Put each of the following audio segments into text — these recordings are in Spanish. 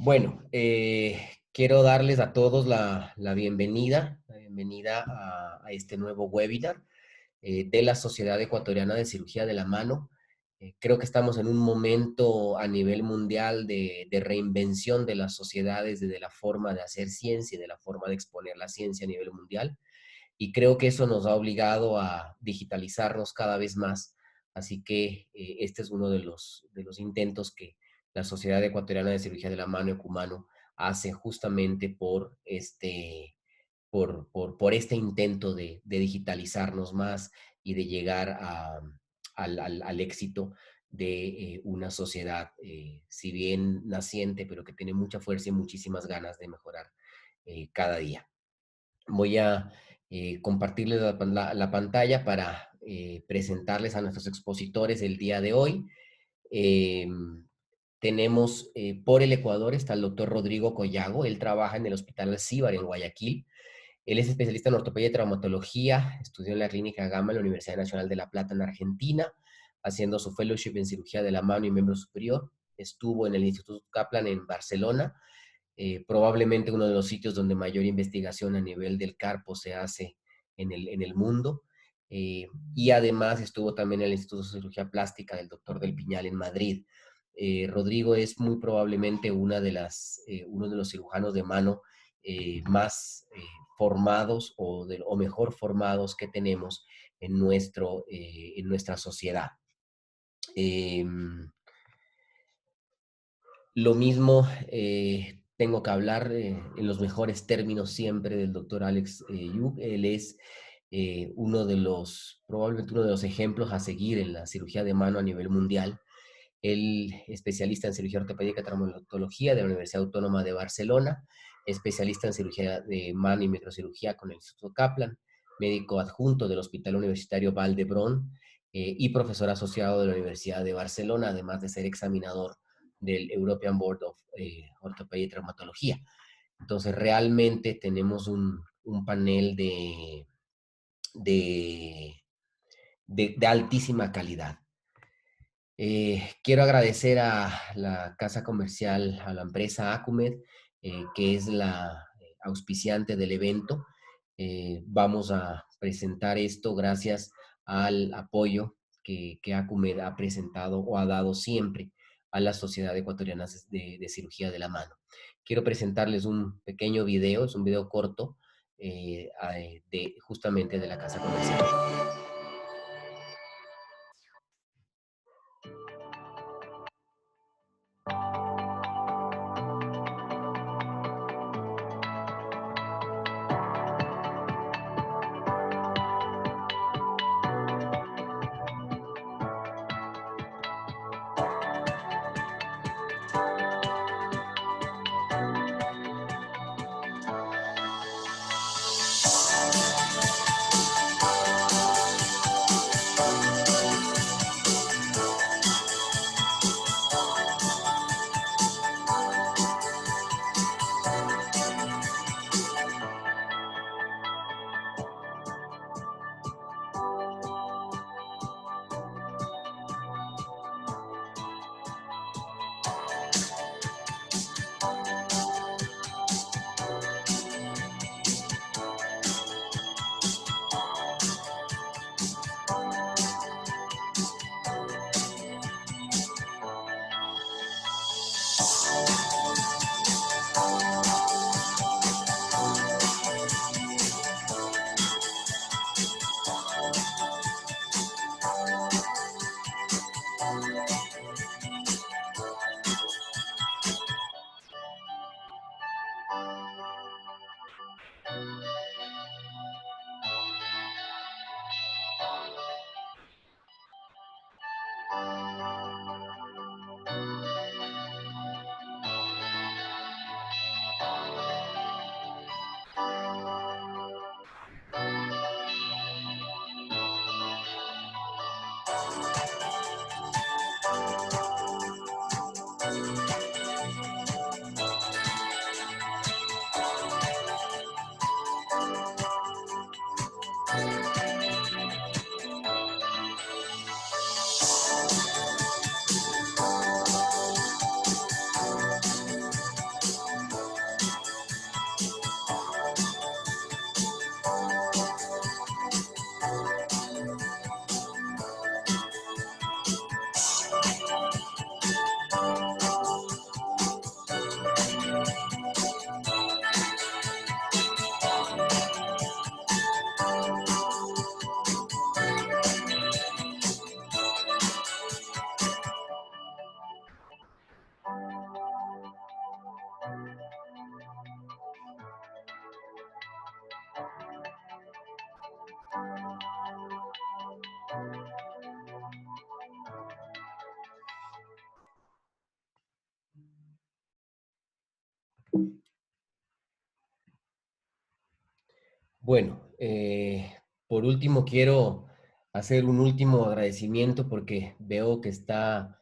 Bueno, quiero darles a todos la bienvenida a este nuevo webinar de la Sociedad Ecuatoriana de Cirugía de la Mano. Creo que estamos en un momento a nivel mundial de reinvención de las sociedades, de la forma de hacer ciencia y de la forma de exponer la ciencia a nivel mundial. Y creo que eso nos ha obligado a digitalizarnos cada vez más. Así que este es uno de los intentos que la Sociedad Ecuatoriana de Cirugía de la Mano Ecumano hace justamente por este intento de digitalizarnos más y de llegar al éxito de una sociedad, si bien naciente, pero que tiene mucha fuerza y muchísimas ganas de mejorar cada día. Voy a compartirles la pantalla para presentarles a nuestros expositores el día de hoy. Eh, Tenemos por el Ecuador, está el doctor Rodrigo Collago. Él trabaja en el Hospital Alcíbar en Guayaquil. Él es especialista en ortopedia y traumatología, estudió en la Clínica Gama en la Universidad Nacional de La Plata en Argentina, haciendo su fellowship en cirugía de la mano y miembro superior. Estuvo en el Instituto Kaplan en Barcelona, probablemente uno de los sitios donde mayor investigación a nivel del carpo se hace en el mundo. Y además estuvo también en el Instituto de Cirugía Plástica del doctor Del Piñal en Madrid. Rodrigo es muy probablemente uno de los cirujanos de mano más formados o mejor formados que tenemos en nuestra sociedad. Eh, lo mismo, tengo que hablar en los mejores términos siempre del doctor Alex Yuk. Él es probablemente uno de los ejemplos a seguir en la cirugía de mano a nivel mundial. Él, especialista en cirugía ortopédica y traumatología de la Universidad Autónoma de Barcelona, especialista en cirugía de mano y microcirugía con el Instituto Kaplan, médico adjunto del Hospital Universitario Vall d'Hebron y profesor asociado de la Universidad de Barcelona, además de ser examinador del European Board of Orthopedia y Traumatología. Entonces, realmente tenemos un panel de, de altísima calidad. Quiero agradecer a la casa comercial, a la empresa Acumed, que es la auspiciante del evento. Vamos a presentar esto gracias al apoyo que Acumed ha presentado o ha dado siempre a la Sociedad Ecuatoriana de Cirugía de la Mano. Quiero presentarles un pequeño video, es un video corto, justamente de la casa comercial. Bueno, por último quiero hacer un último agradecimiento porque veo que está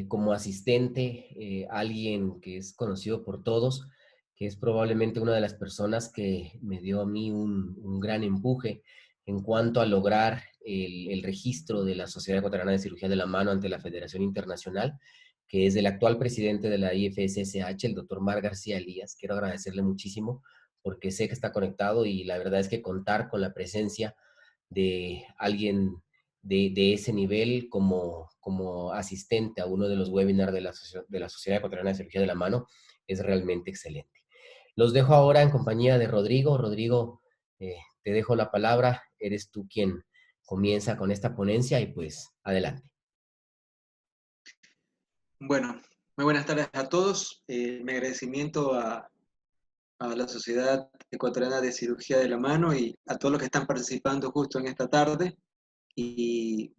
como asistente alguien que es conocido por todos, que es probablemente una de las personas que me dio a mí un gran empuje en cuanto a lograr el registro de la Sociedad Ecuatoriana de Cirugía de la Mano ante la Federación Internacional, que es el actual presidente de la IFSSH, el doctor Mar García Elías. Quiero agradecerle muchísimo porque sé que está conectado y la verdad es que contar con la presencia de alguien de ese nivel como asistente a uno de los webinars de la Sociedad Ecuatoriana de Cirugía de la Mano es realmente excelente. Los dejo ahora en compañía de Rodrigo. Rodrigo, te dejo la palabra. Eres tú quien comienza con esta ponencia y pues adelante. Bueno, muy buenas tardes a todos. Mi agradecimiento a la Sociedad Ecuatoriana de Cirugía de la Mano y a todos los que están participando justo en esta tarde. Y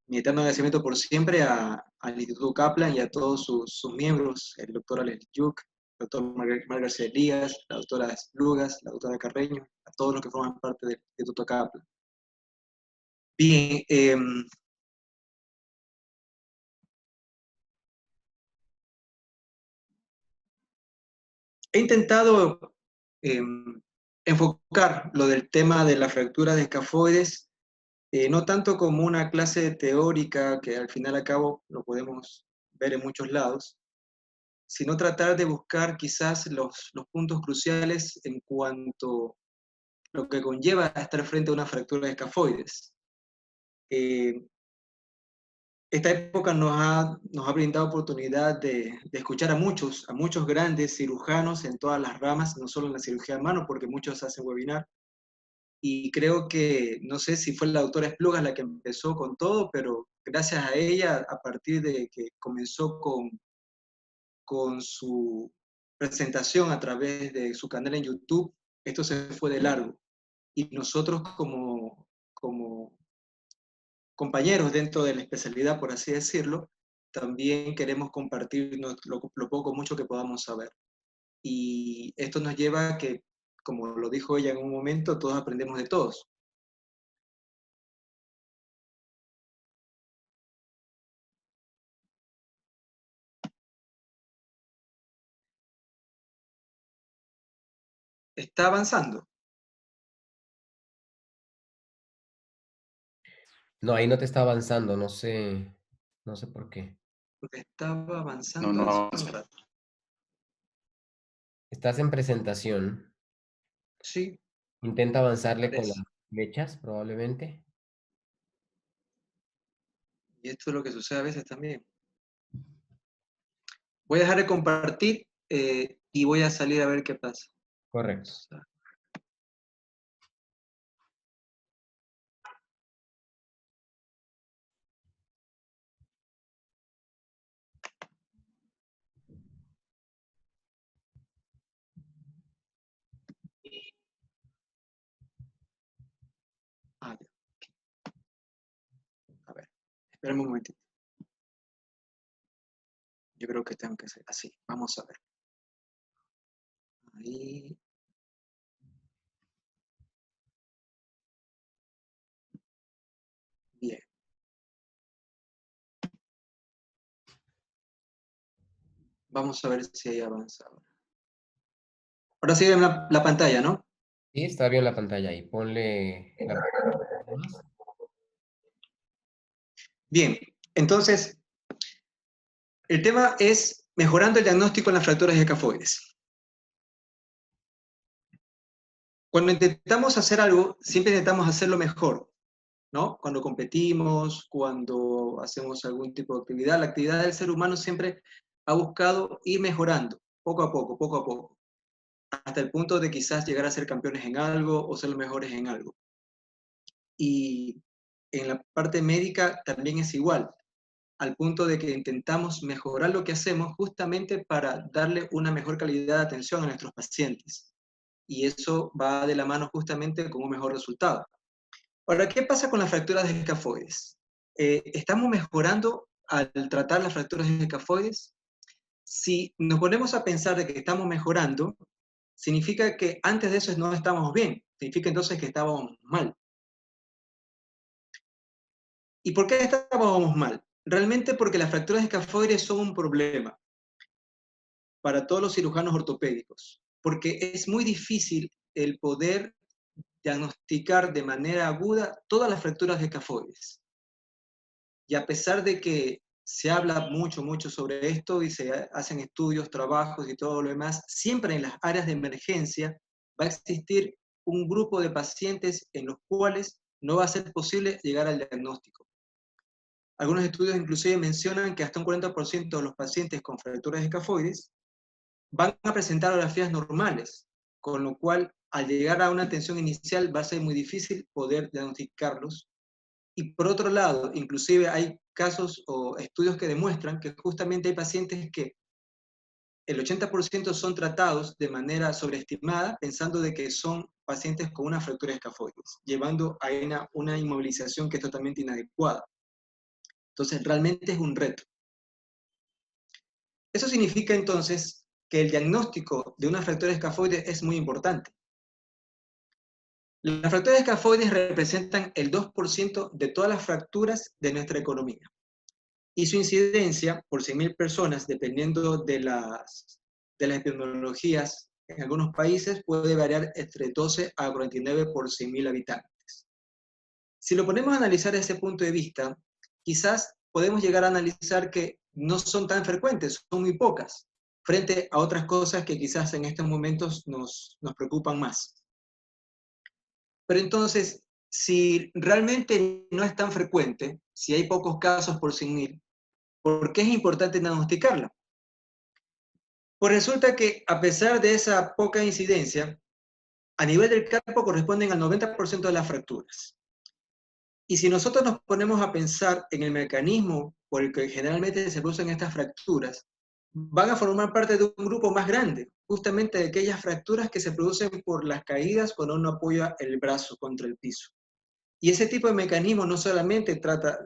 mi eterno agradecimiento por siempre al Instituto Kaplan y a todos sus miembros, el doctor Alex Yuk, el doctor Mar García Elías, la doctora Lugas, la doctora Carreño, a todos los que forman parte del Instituto Kaplan. Bien, he intentado eh, enfocar lo del tema de la fractura de escafoides, no tanto como una clase teórica que al final a cabo lo podemos ver en muchos lados, sino tratar de buscar quizás los puntos cruciales en cuanto a lo que conlleva a estar frente a una fractura de escafoides. Esta época nos ha brindado oportunidad de escuchar a muchos grandes cirujanos en todas las ramas, no solo en la cirugía de mano, porque muchos hacen webinar. Y creo que, no sé si fue la doctora Esplugas la que empezó con todo, pero gracias a ella, a partir de que comenzó con su presentación a través de su canal en YouTube, esto se fue de largo. Y nosotros como compañeros dentro de la especialidad, por así decirlo, también queremos compartir lo poco o mucho que podamos saber. Y esto nos lleva a que, como lo dijo ella en un momento, todos aprendemos de todos. Está avanzando. No, ahí no te está avanzando, no sé por qué. Estaba avanzando. No, no hace un avanza. rato. Estás en presentación. Sí, Intenta avanzarle con las parece. flechas, probablemente. Y esto es lo que sucede a veces también. Voy a dejar de compartir y voy a salir a ver qué pasa. Correcto. Ah, a ver, espérame un momentito. Yo creo que tengo que hacer así. Vamos a ver. Ahí. Bien. Vamos a ver si ahí avanza ahora. Ahora sí ven la pantalla, ¿no? Sí, está bien la pantalla ahí. Ponle la más. Bien. Entonces, el tema es mejorando el diagnóstico en las fracturas escafoides. Cuando intentamos hacer algo, siempre intentamos hacerlo mejor, ¿no? Cuando competimos, cuando hacemos algún tipo de actividad, la actividad del ser humano siempre ha buscado ir mejorando, poco a poco, hasta el punto de quizás llegar a ser campeones en algo o ser los mejores en algo. Y en la parte médica también es igual, al punto de que intentamos mejorar lo que hacemos justamente para darle una mejor calidad de atención a nuestros pacientes. Y eso va de la mano justamente con un mejor resultado. Ahora, ¿qué pasa con las fracturas de escafoides? ¿Estamos mejorando al tratar las fracturas de escafoides? Si nos ponemos a pensar de que estamos mejorando, significa que antes de eso no estábamos bien, significa entonces que estábamos mal. ¿Y por qué estábamos mal? Realmente porque las fracturas escafoides son un problema para todos los cirujanos ortopédicos, porque es muy difícil el poder diagnosticar de manera aguda todas las fracturas escafoides. Y a pesar de que se habla mucho, mucho sobre esto y se hacen estudios, trabajos y todo lo demás, siempre en las áreas de emergencia va a existir un grupo de pacientes en los cuales no va a ser posible llegar al diagnóstico. Algunos estudios inclusive mencionan que hasta un 40% de los pacientes con fracturas escafoides van a presentar ografías normales, con lo cual al llegar a una atención inicial va a ser muy difícil poder diagnosticarlos. Y por otro lado, inclusive hay casos o estudios que demuestran que justamente hay pacientes que el 80% son tratados de manera sobreestimada, pensando de que son pacientes con una fractura escafoides, llevando a una inmovilización que es totalmente inadecuada. Entonces, realmente es un reto. Eso significa entonces que el diagnóstico de una fractura escafoide es muy importante. Las fracturas escafoides representan el 2% de todas las fracturas de nuestra economía. Y su incidencia por 100.000 personas, dependiendo de las epidemiologías en algunos países, puede variar entre 12 a 49 por 100.000 habitantes. Si lo ponemos a analizar desde ese punto de vista, quizás podemos llegar a analizar que no son tan frecuentes, son muy pocas, frente a otras cosas que quizás en estos momentos nos preocupan más. Pero entonces, si realmente no es tan frecuente, si hay pocos casos por 100.000, ¿por qué es importante diagnosticarla? Pues resulta que a pesar de esa poca incidencia, a nivel del cuerpo corresponden al 90% de las fracturas. Y si nosotros nos ponemos a pensar en el mecanismo por el que generalmente se producen estas fracturas, van a formar parte de un grupo más grande, justamente de aquellas fracturas que se producen por las caídas cuando uno apoya el brazo contra el piso. Y ese tipo de mecanismo no solamente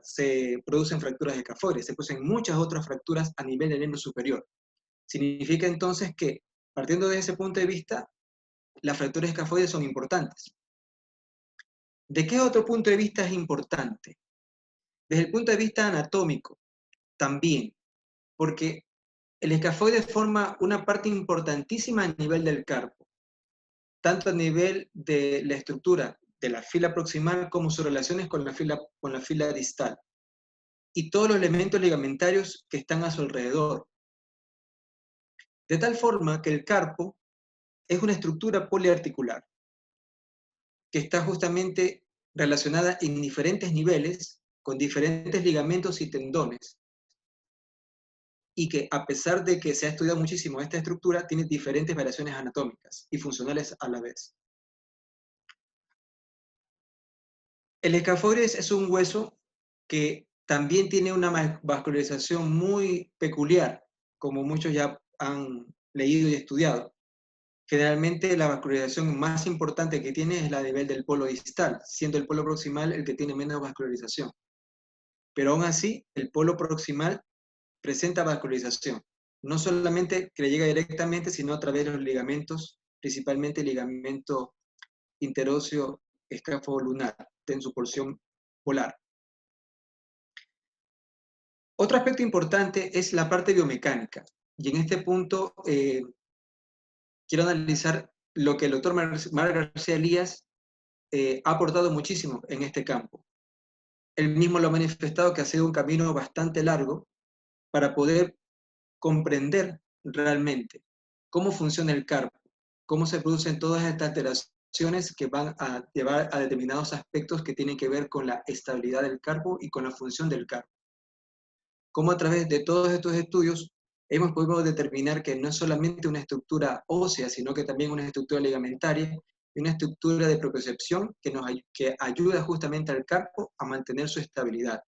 se producen fracturas escafoides, se producen muchas otras fracturas a nivel del miembro superior. Significa entonces que, partiendo de ese punto de vista, las fracturas escafoides son importantes. ¿De qué otro punto de vista es importante? Desde el punto de vista anatómico, también, porque el escafoide forma una parte importantísima a nivel del carpo, tanto a nivel de la estructura de la fila proximal como sus relaciones con la fila distal, y todos los elementos ligamentarios que están a su alrededor. De tal forma que el carpo es una estructura poliarticular, que está justamente relacionada en diferentes niveles, con diferentes ligamentos y tendones, y que a pesar de que se ha estudiado muchísimo esta estructura, tiene diferentes variaciones anatómicas y funcionales a la vez. El escafoides es un hueso que también tiene una vascularización muy peculiar, como muchos ya han leído y estudiado. Generalmente la vascularización más importante que tiene es la a nivel del polo distal, siendo el polo proximal el que tiene menos vascularización. Pero aún así, el polo proximal presenta vascularización, no solamente que le llega directamente, sino a través de los ligamentos, principalmente el ligamento interóseo escafolunar, en su porción polar. Otro aspecto importante es la parte biomecánica, y en este punto quiero analizar lo que el doctor Mar García Elías ha aportado muchísimo en este campo. Él mismo lo ha manifestado que ha sido un camino bastante largo para poder comprender realmente cómo funciona el carpo, cómo se producen todas estas alteraciones que van a llevar a determinados aspectos que tienen que ver con la estabilidad del carpo y con la función del carpo. Cómo a través de todos estos estudios hemos podido determinar que no es solamente una estructura ósea, sino que también una estructura ligamentaria y una estructura de propiocepción que ayuda justamente al carpo a mantener su estabilidad.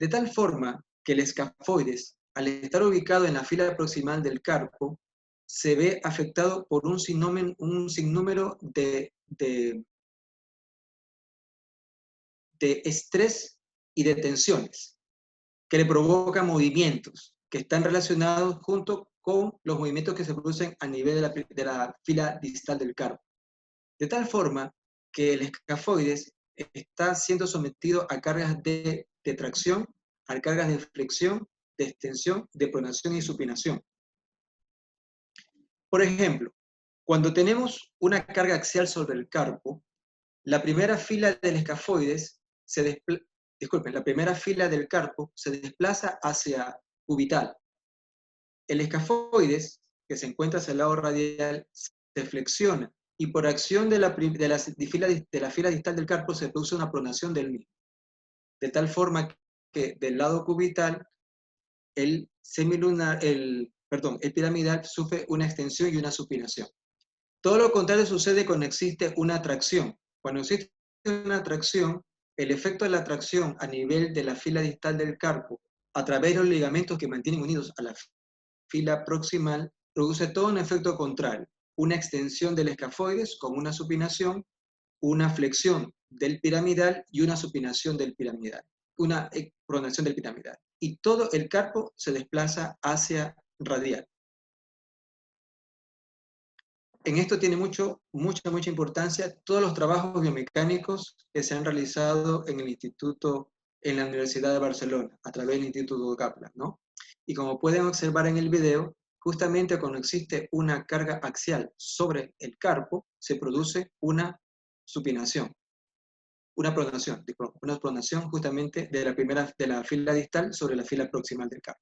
De tal forma que el escafoides, al estar ubicado en la fila proximal del carpo, se ve afectado por un sinnúmero de estrés y de tensiones que le provocan movimientos. que están relacionados junto con los movimientos que se producen a nivel de la fila distal del carpo. De tal forma que el escafoides está siendo sometido a cargas de tracción, a cargas de flexión, de extensión, de pronación y supinación. Por ejemplo, cuando tenemos una carga axial sobre el carpo, la primera fila del escafoides la primera fila del carpo se desplaza hacia cubital. El escafoides, que se encuentra hacia el lado radial, se flexiona y por acción de la fila distal del carpo se produce una pronación del mismo. De tal forma que del lado cubital, el piramidal sufre una extensión y una supinación. Todo lo contrario sucede cuando existe una tracción. Cuando existe una tracción, el efecto de la tracción a nivel de la fila distal del carpo, a través de los ligamentos que mantienen unidos a la fila proximal, produce todo un efecto contrario, una extensión del escafoides con una supinación, una flexión del piramidal y una supinación del piramidal, una pronación del piramidal. Y todo el carpo se desplaza hacia radial. En esto tiene mucha importancia todos los trabajos biomecánicos que se han realizado en el instituto, en la Universidad de Barcelona, a través del Instituto Kaplan, ¿no? Y como pueden observar en el video, justamente cuando existe una carga axial sobre el carpo, se produce una supinación, una pronación justamente de la fila distal sobre la fila proximal del carpo.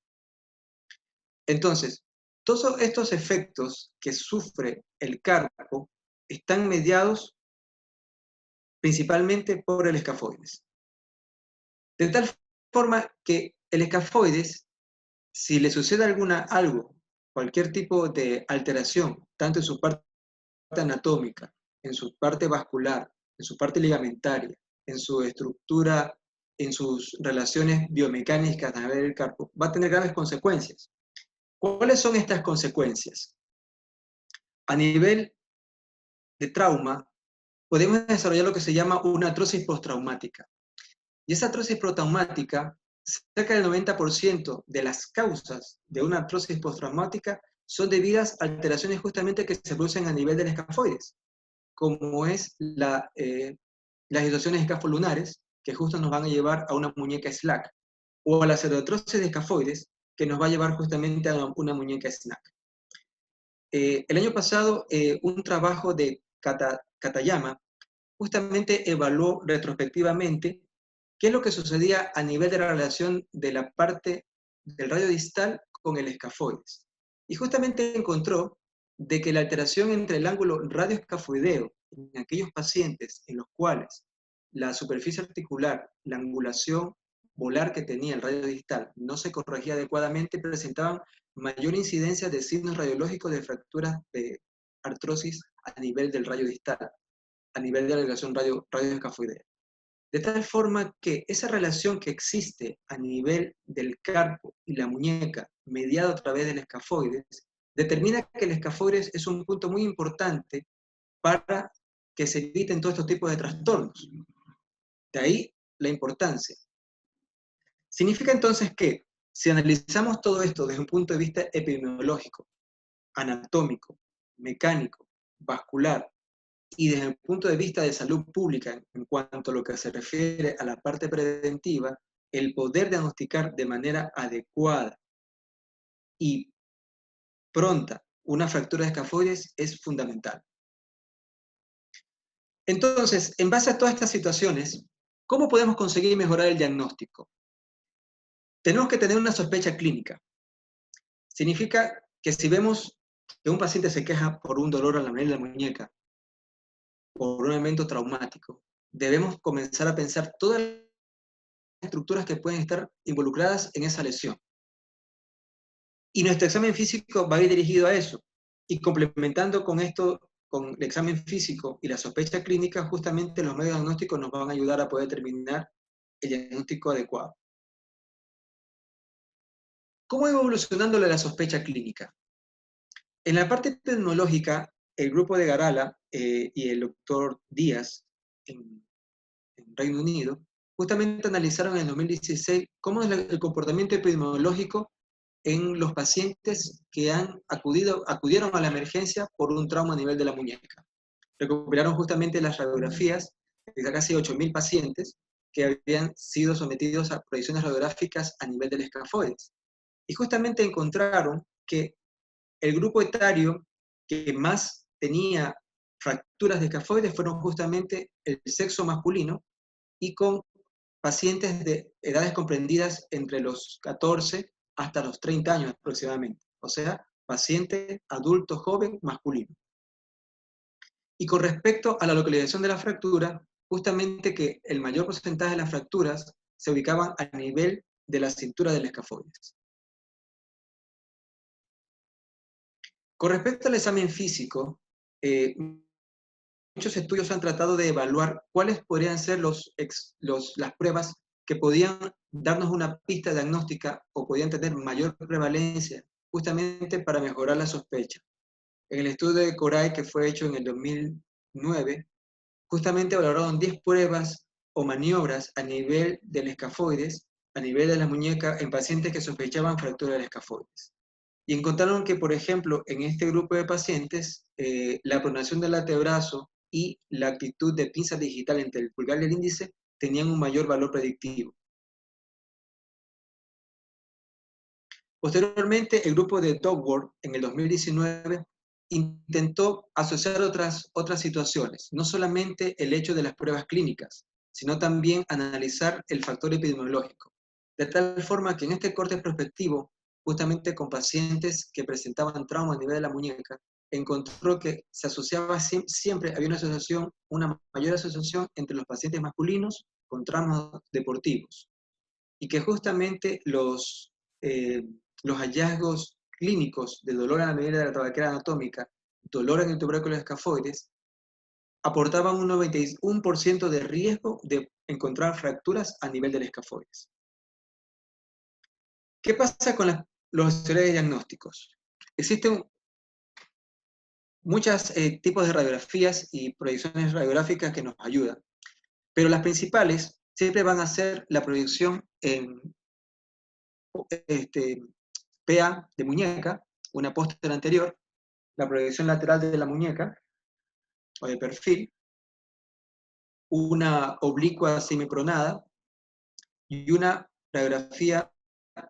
Entonces, todos estos efectos que sufre el carpo están mediados principalmente por el escafoides. De tal forma que el escafoides, si le sucede algo, cualquier tipo de alteración, tanto en su parte anatómica, en su parte vascular, en su parte ligamentaria, en su estructura, en sus relaciones biomecánicas a nivel del carpo, va a tener graves consecuencias. ¿Cuáles son estas consecuencias? A nivel de trauma, podemos desarrollar lo que se llama una artrosis postraumática. Y esa artrosis postraumática, cerca del 90% de las causas de una artrosis postraumática son debidas a alteraciones justamente que se producen a nivel del escafoides, como es las situaciones escafolunares, que justo nos van a llevar a una muñeca slack, o a la pseudoartrosis de escafoides, que nos va a llevar justamente a una muñeca snack. El año pasado, un trabajo de Katayama justamente evaluó retrospectivamente qué es lo que sucedía a nivel de la relación de la parte del radio distal con el escafoides. Y justamente encontró de que la alteración entre el ángulo radioescafoideo en aquellos pacientes en los cuales la superficie articular, la angulación molar que tenía el radio distal no se corregía adecuadamente, presentaban mayor incidencia de signos radiológicos de fracturas de artrosis a nivel del radio distal, a nivel de la relación radioescafoidea. De tal forma que esa relación que existe a nivel del carpo y la muñeca, mediado a través del escafoides, determina que el escafoides es un punto muy importante para que se eviten todos estos tipos de trastornos. De ahí la importancia. Significa entonces que si analizamos todo esto desde un punto de vista epidemiológico, anatómico, mecánico, vascular, y desde el punto de vista de salud pública, en cuanto a lo que se refiere a la parte preventiva, el poder diagnosticar de manera adecuada y pronta una fractura de escafoides es fundamental. Entonces, en base a todas estas situaciones, ¿cómo podemos conseguir mejorar el diagnóstico? Tenemos que tener una sospecha clínica. Significa que si vemos que un paciente se queja por un dolor a la media de la muñeca, por un evento traumático, debemos comenzar a pensar todas las estructuras que pueden estar involucradas en esa lesión. Y nuestro examen físico va a ir dirigido a eso. Y complementando con esto, con el examen físico y la sospecha clínica, justamente los medios diagnósticos nos van a ayudar a poder determinar el diagnóstico adecuado. ¿Cómo va evolucionando la sospecha clínica? En la parte tecnológica, el grupo de Garala y el doctor Díaz en Reino Unido justamente analizaron en el 2016 cómo es el comportamiento epidemiológico en los pacientes que acudieron a la emergencia por un trauma a nivel de la muñeca. Recuperaron justamente las radiografías de casi 8.000 pacientes que habían sido sometidos a proyecciones radiográficas a nivel del escafoides. Y justamente encontraron que el grupo etario que más tenía fracturas de escafoides fueron justamente el sexo masculino, y con pacientes de edades comprendidas entre los 14 hasta los 30 años aproximadamente. O sea, paciente adulto joven masculino. Y con respecto a la localización de la fractura, justamente que el mayor porcentaje de las fracturas se ubicaban a nivel de la cintura del escafoides. Con respecto al examen físico, muchos estudios han tratado de evaluar cuáles podrían ser las pruebas que podían darnos una pista diagnóstica o podían tener mayor prevalencia, justamente para mejorar la sospecha. En el estudio de Coray, que fue hecho en el 2009, justamente valoraron 10 pruebas o maniobras a nivel del escafoides, a nivel de la muñeca, en pacientes que sospechaban fractura del escafoides. Y encontraron que, por ejemplo, en este grupo de pacientes, la pronación del antebrazo y la actitud de pinza digital entre el pulgar y el índice tenían un mayor valor predictivo. Posteriormente, el grupo de Duckworth, en el 2019, intentó asociar otras situaciones, no solamente el hecho de las pruebas clínicas, sino también analizar el factor epidemiológico, de tal forma que en este corte prospectivo, justamente con pacientes que presentaban trauma a nivel de la muñeca, encontró que se asociaba siempre, había una mayor asociación entre los pacientes masculinos con traumas deportivos, y que justamente los hallazgos clínicos de dolor a la medida de la tabaquera anatómica, dolor en el tubérculo escafoides, aportaban un 91% de riesgo de encontrar fracturas a nivel del escafoides. ¿Qué pasa con los historiales diagnósticos? Existen muchos tipos de radiografías y proyecciones radiográficas que nos ayudan, pero las principales siempre van a ser la proyección en PA de muñeca, una póster anterior, la proyección lateral de la muñeca o de perfil, una oblicua semipronada y una radiografía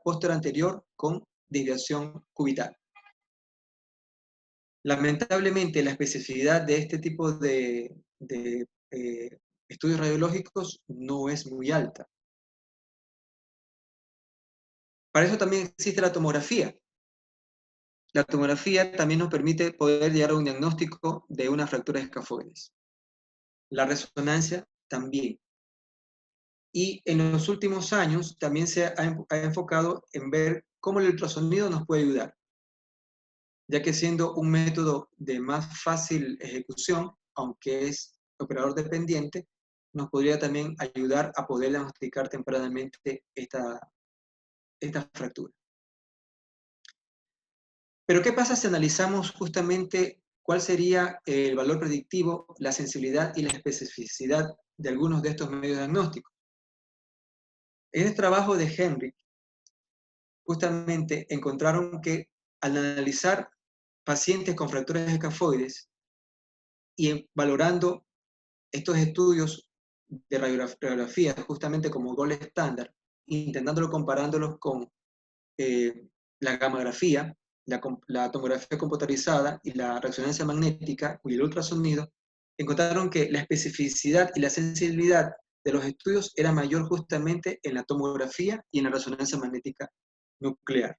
póster anterior con desviación cubital. Lamentablemente, la especificidad de este tipo de estudios radiológicos no es muy alta. Para eso también existe la tomografía. La tomografía también nos permite poder llegar a un diagnóstico de una fractura de escafoides. La resonancia también. Y en los últimos años también se ha enfocado en ver cómo el ultrasonido nos puede ayudar, ya que siendo un método de más fácil ejecución, aunque es operador dependiente, nos podría también ayudar a poder diagnosticar tempranamente esta fractura. Pero ¿qué pasa si analizamos justamente cuál sería el valor predictivo, la sensibilidad y la especificidad de algunos de estos medios diagnósticos? En el trabajo de Henry, justamente encontraron que al analizar pacientes con fracturas escafoides y valorando estos estudios de radiografía justamente como gold estándar, intentándolo comparándolos con la gamografía, la tomografía computarizada y la resonancia magnética y el ultrasonido, encontraron que la especificidad y la sensibilidad de los estudios era mayor justamente en la tomografía y en la resonancia magnética nuclear.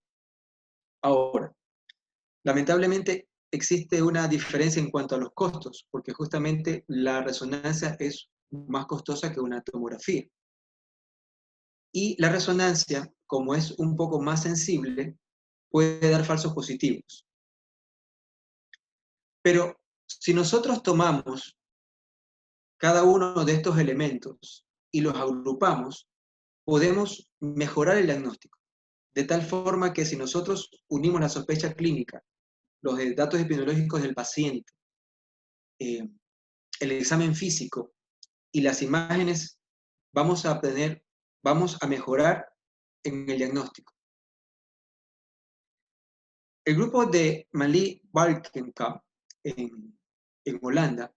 Ahora, lamentablemente existe una diferencia en cuanto a los costos, porque justamente la resonancia es más costosa que una tomografía. Y la resonancia, como es un poco más sensible, puede dar falsos positivos. Pero si nosotros tomamos cada uno de estos elementos y los agrupamos, podemos mejorar el diagnóstico. De tal forma que si nosotros unimos la sospecha clínica, los datos epidemiológicos del paciente, el examen físico y las imágenes, vamos a mejorar en el diagnóstico. El grupo de Malie Valkenkamp en Holanda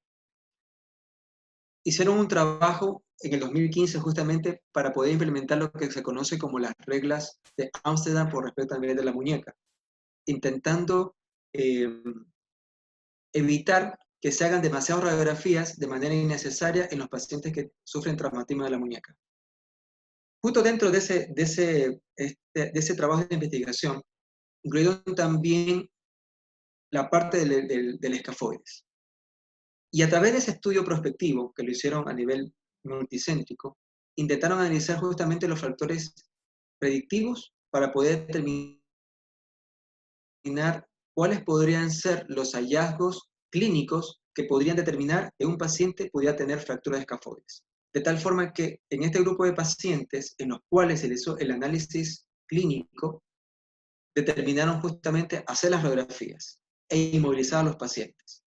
hicieron un trabajo en el 2015 justamente para poder implementar lo que se conoce como las reglas de Ámsterdam por respecto al nivel de la muñeca, intentando eh, evitar que se hagan demasiadas radiografías de manera innecesaria en los pacientes que sufren traumatismo de la muñeca. Justo dentro de ese trabajo de investigación, incluyeron también la parte del escafoides. Y a través de ese estudio prospectivo, que lo hicieron a nivel multicéntrico, intentaron analizar justamente los factores predictivos para poder determinar cuáles podrían ser los hallazgos clínicos que podrían determinar que un paciente pudiera tener fractura de escafoides. De tal forma que en este grupo de pacientes en los cuales se hizo el análisis clínico, determinaron justamente hacer las radiografías e inmovilizar a los pacientes.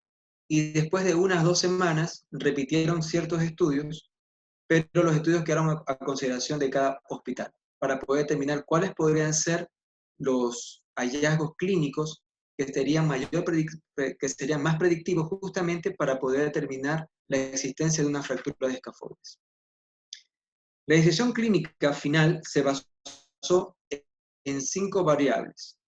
Y después de unas 2 semanas repitieron ciertos estudios, pero los estudios quedaron a consideración de cada hospital para poder determinar cuáles podrían ser los hallazgos clínicos que serían más predictivos justamente para poder determinar la existencia de una fractura de escafoides. La decisión clínica final se basó en 5 variables.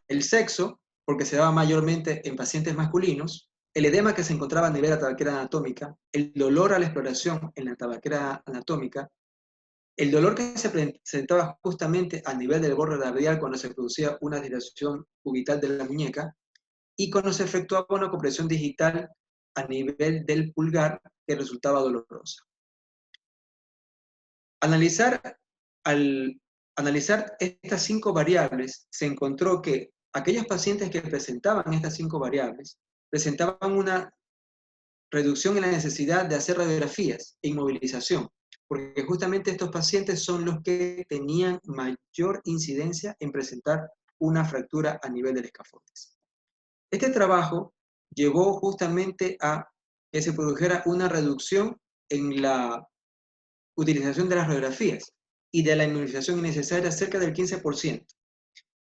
El sexo, porque se daba mayormente en pacientes masculinos, el edema que se encontraba a nivel de la tabaquera anatómica, el dolor a la exploración en la tabaquera anatómica, el dolor que se presentaba justamente a nivel del borde radial cuando se producía una dilatación cubital de la muñeca, y cuando se efectuaba una compresión digital a nivel del pulgar que resultaba dolorosa. Al analizar estas 5 variables, se encontró que aquellos pacientes que presentaban estas 5 variables presentaban una reducción en la necesidad de hacer radiografías e inmovilización, porque justamente estos pacientes son los que tenían mayor incidencia en presentar una fractura a nivel del escafoides. Este trabajo llevó justamente a que se produjera una reducción en la utilización de las radiografías y de la inmovilización innecesaria cerca del 15%.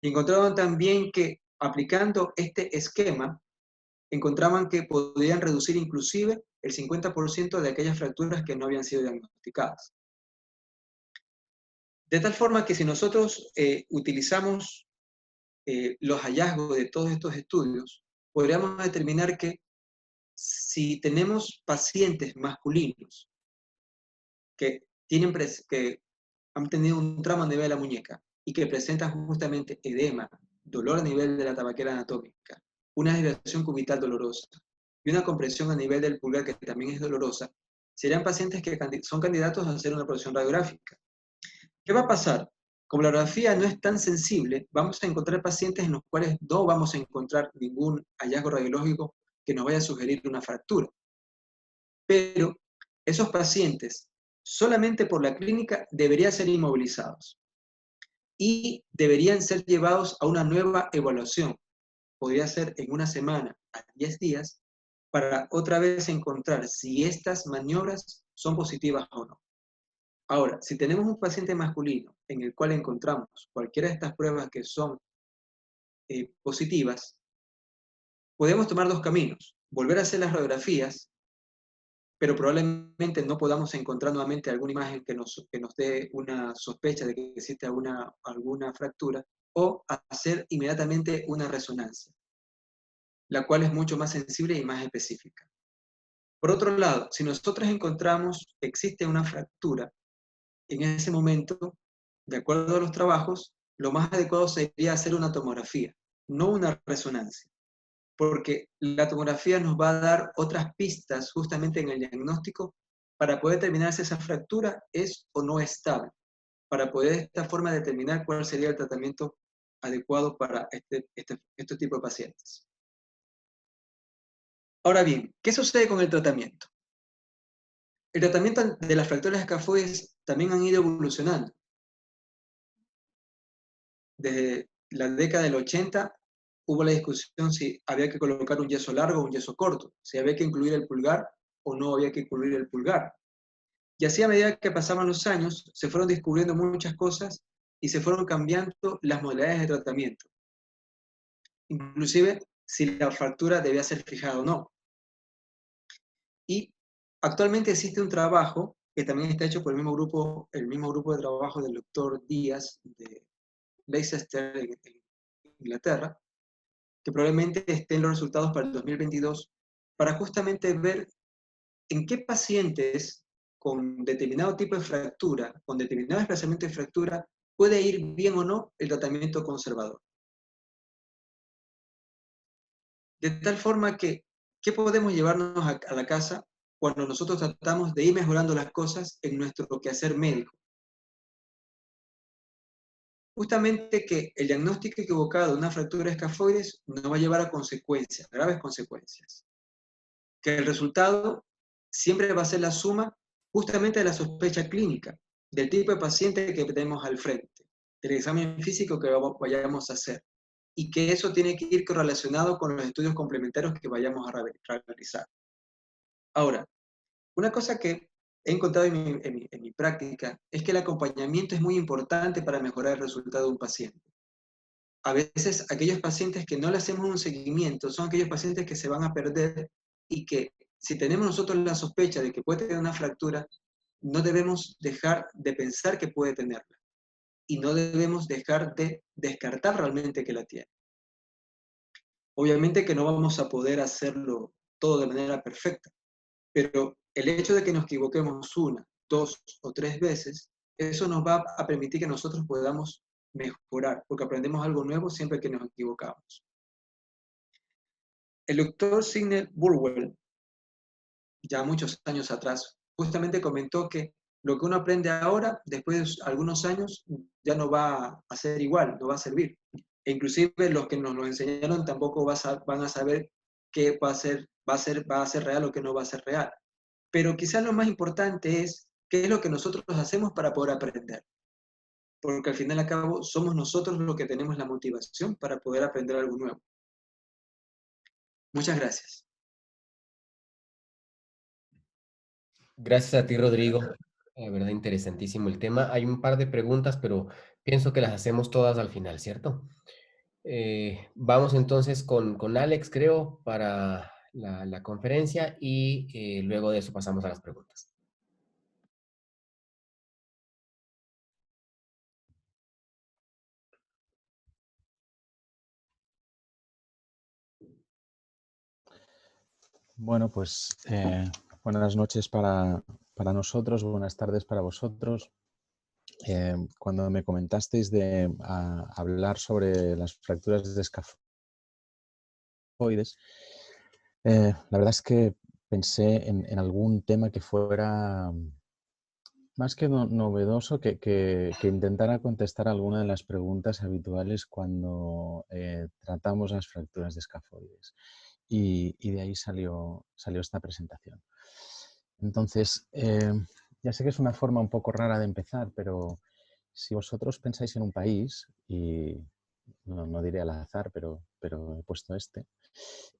Y encontraron también que aplicando este esquema, encontraban que podían reducir inclusive el 50% de aquellas fracturas que no habían sido diagnosticadas. De tal forma que si nosotros utilizamos los hallazgos de todos estos estudios, podríamos determinar que si tenemos pacientes masculinos que han tenido un trauma a nivel de la muñeca y que presentan justamente edema, dolor a nivel de la tabaquera anatómica, una desviación cubital dolorosa y una compresión a nivel del pulgar que también es dolorosa, serían pacientes que son candidatos a hacer una proyección radiográfica. ¿Qué va a pasar? Como la radiografía no es tan sensible, vamos a encontrar pacientes en los cuales no vamos a encontrar ningún hallazgo radiológico que nos vaya a sugerir una fractura. Pero esos pacientes, solamente por la clínica, deberían ser inmovilizados y deberían ser llevados a una nueva evaluación. Podría ser en una semana a 10 días para otra vez encontrar si estas maniobras son positivas o no. Ahora, si tenemos un paciente masculino en el cual encontramos cualquiera de estas pruebas que son positivas, podemos tomar 2 caminos. Volver a hacer las radiografías, pero probablemente no podamos encontrar nuevamente alguna imagen que nos dé una sospecha de que existe alguna fractura, o hacer inmediatamente una resonancia, la cual es mucho más sensible y más específica. Por otro lado, si nosotros encontramos que existe una fractura, en ese momento, de acuerdo a los trabajos, lo más adecuado sería hacer una tomografía, no una resonancia, porque la tomografía nos va a dar otras pistas justamente en el diagnóstico para poder determinar si esa fractura es o no estable, para poder de esta forma determinar cuál sería el tratamiento adecuado para este tipo de pacientes. Ahora bien, ¿qué sucede con el tratamiento? El tratamiento de las fracturas escafoides también han ido evolucionando. Desde la década del 80 hubo la discusión si había que colocar un yeso largo o un yeso corto, si había que incluir el pulgar o no había que incluir el pulgar. Y así a medida que pasaban los años, se fueron descubriendo muchas cosas y se fueron cambiando las modalidades de tratamiento. inclusive si la fractura debía ser fijada o no. Y actualmente existe un trabajo que también está hecho por el mismo grupo de trabajo del doctor Díaz de Leicester en Inglaterra, que probablemente estén los resultados para el 2022, para justamente ver en qué pacientes con determinado tipo de fractura, con determinado desplazamiento de fractura, puede ir bien o no el tratamiento conservador. De tal forma que, ¿qué podemos llevarnos a la casa cuando nosotros tratamos de ir mejorando las cosas en nuestro quehacer médico? Justamente que el diagnóstico equivocado de una fractura de escafoides nos va a llevar a consecuencias, graves consecuencias. Que el resultado siempre va a ser la suma justamente de la sospecha clínica, del tipo de paciente que tenemos al frente, del examen físico que vayamos a hacer, y que eso tiene que ir correlacionado con los estudios complementarios que vayamos a realizar. Ahora, una cosa que he encontrado en mi práctica es que el acompañamiento es muy importante para mejorar el resultado de un paciente. A veces aquellos pacientes que no le hacemos un seguimiento son aquellos pacientes que se van a perder y que si tenemos nosotros la sospecha de que puede tener una fractura, no debemos dejar de pensar que puede tenerla y no debemos dejar de descartar realmente que la tiene. Obviamente que no vamos a poder hacerlo todo de manera perfecta, pero el hecho de que nos equivoquemos una, dos o tres veces, eso nos va a permitir que nosotros podamos mejorar, porque aprendemos algo nuevo siempre que nos equivocamos. El doctor Sidney Burwell, ya muchos años atrás, justamente comentó que lo que uno aprende ahora, después de algunos años, ya no va a ser igual, no va a servir. E inclusive los que nos lo enseñaron tampoco van a saber qué va a ser real o qué no va a ser real. Pero quizás lo más importante es qué es lo que nosotros hacemos para poder aprender. Porque al final y al cabo somos nosotros los que tenemos la motivación para poder aprender algo nuevo. Muchas gracias. Gracias a ti, Rodrigo. La verdad, interesantísimo el tema. Hay un par de preguntas, pero pienso que las hacemos todas al final, ¿cierto? Vamos entonces con Alex, creo, para la conferencia y luego de eso pasamos a las preguntas. Bueno, pues buenas noches para nosotros, buenas tardes para vosotros. Cuando me comentasteis de hablar sobre las fracturas de escafoides, la verdad es que pensé en algún tema que fuera más que novedoso, que intentara contestar alguna de las preguntas habituales cuando tratamos las fracturas de escafoides. Y de ahí salió esta presentación. Entonces, ya sé que es una forma un poco rara de empezar, pero si vosotros pensáis en un país, y no diré al azar, pero he puesto este,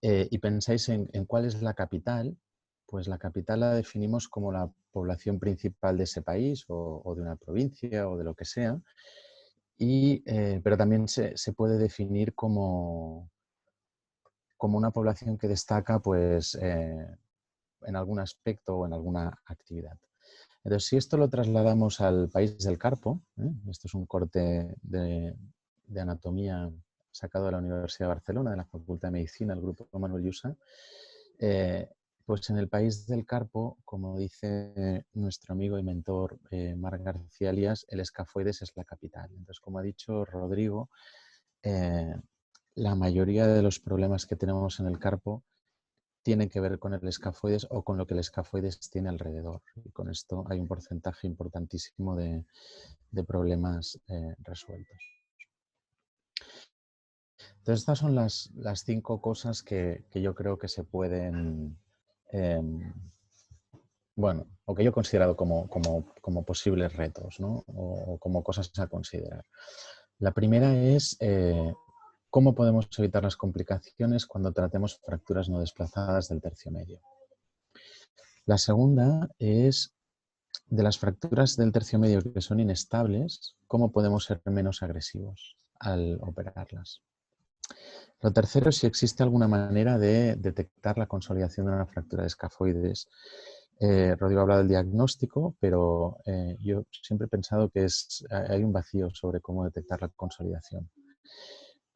y pensáis en cuál es la capital, pues la capital la definimos como la población principal de ese país o de una provincia o de lo que sea, pero también se puede definir como una población que destaca pues, en algún aspecto o en alguna actividad. Entonces, si esto lo trasladamos al país del Carpo, esto es un corte de anatomía sacado de la Universidad de Barcelona, de la Facultad de Medicina, el grupo Manuel Llussà, pues en el país del Carpo, como dice nuestro amigo y mentor Marc García Elías, el escafoides es la capital. Entonces, como ha dicho Rodrigo, la mayoría de los problemas que tenemos en el Carpo tienen que ver con el escafoides o con lo que el escafoides tiene alrededor. Y con esto hay un porcentaje importantísimo de problemas resueltos. Entonces, estas son las 5 cosas que yo creo que se pueden, bueno, o que yo he considerado como posibles retos, ¿no? O como cosas a considerar. La primera es cómo podemos evitar las complicaciones cuando tratemos fracturas no desplazadas del tercio medio. La segunda es, de las fracturas del tercio medio que son inestables, cómo podemos ser menos agresivos al operarlas. Lo tercero es si existe alguna manera de detectar la consolidación de una fractura de escafoides. Rodrigo habla del diagnóstico, pero yo siempre he pensado que hay un vacío sobre cómo detectar la consolidación.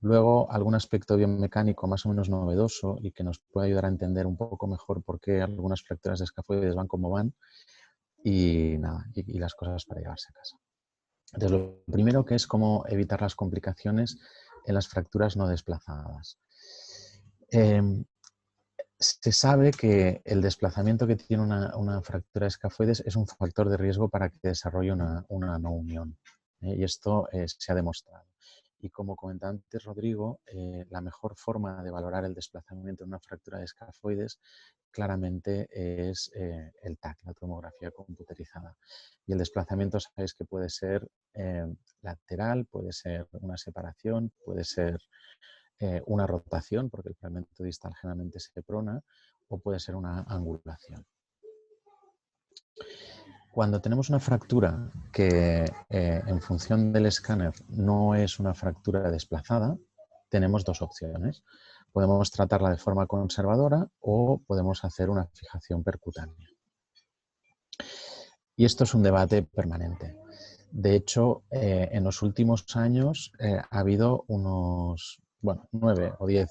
Luego, algún aspecto biomecánico más o menos novedoso y que nos puede ayudar a entender un poco mejor por qué algunas fracturas de escafoides van como van y nada, y las cosas para llevarse a casa. Entonces, lo primero que es cómo evitar las complicaciones en las fracturas no desplazadas. Se sabe que el desplazamiento que tiene una fractura de escafoides es un factor de riesgo para que desarrolle una no unión. Y esto se ha demostrado. Y como comentaba antes Rodrigo, la mejor forma de valorar el desplazamiento de una fractura de escafoides claramente es el TAC, la tomografía computerizada. Y el desplazamiento sabéis que puede ser lateral, puede ser una separación, puede ser una rotación, porque el fragmento distal generalmente se prona, o puede ser una angulación. Cuando tenemos una fractura que en función del escáner no es una fractura desplazada, tenemos dos opciones. Podemos tratarla de forma conservadora o podemos hacer una fijación percutánea. Y esto es un debate permanente. De hecho, en los últimos años ha habido unos 9 o 10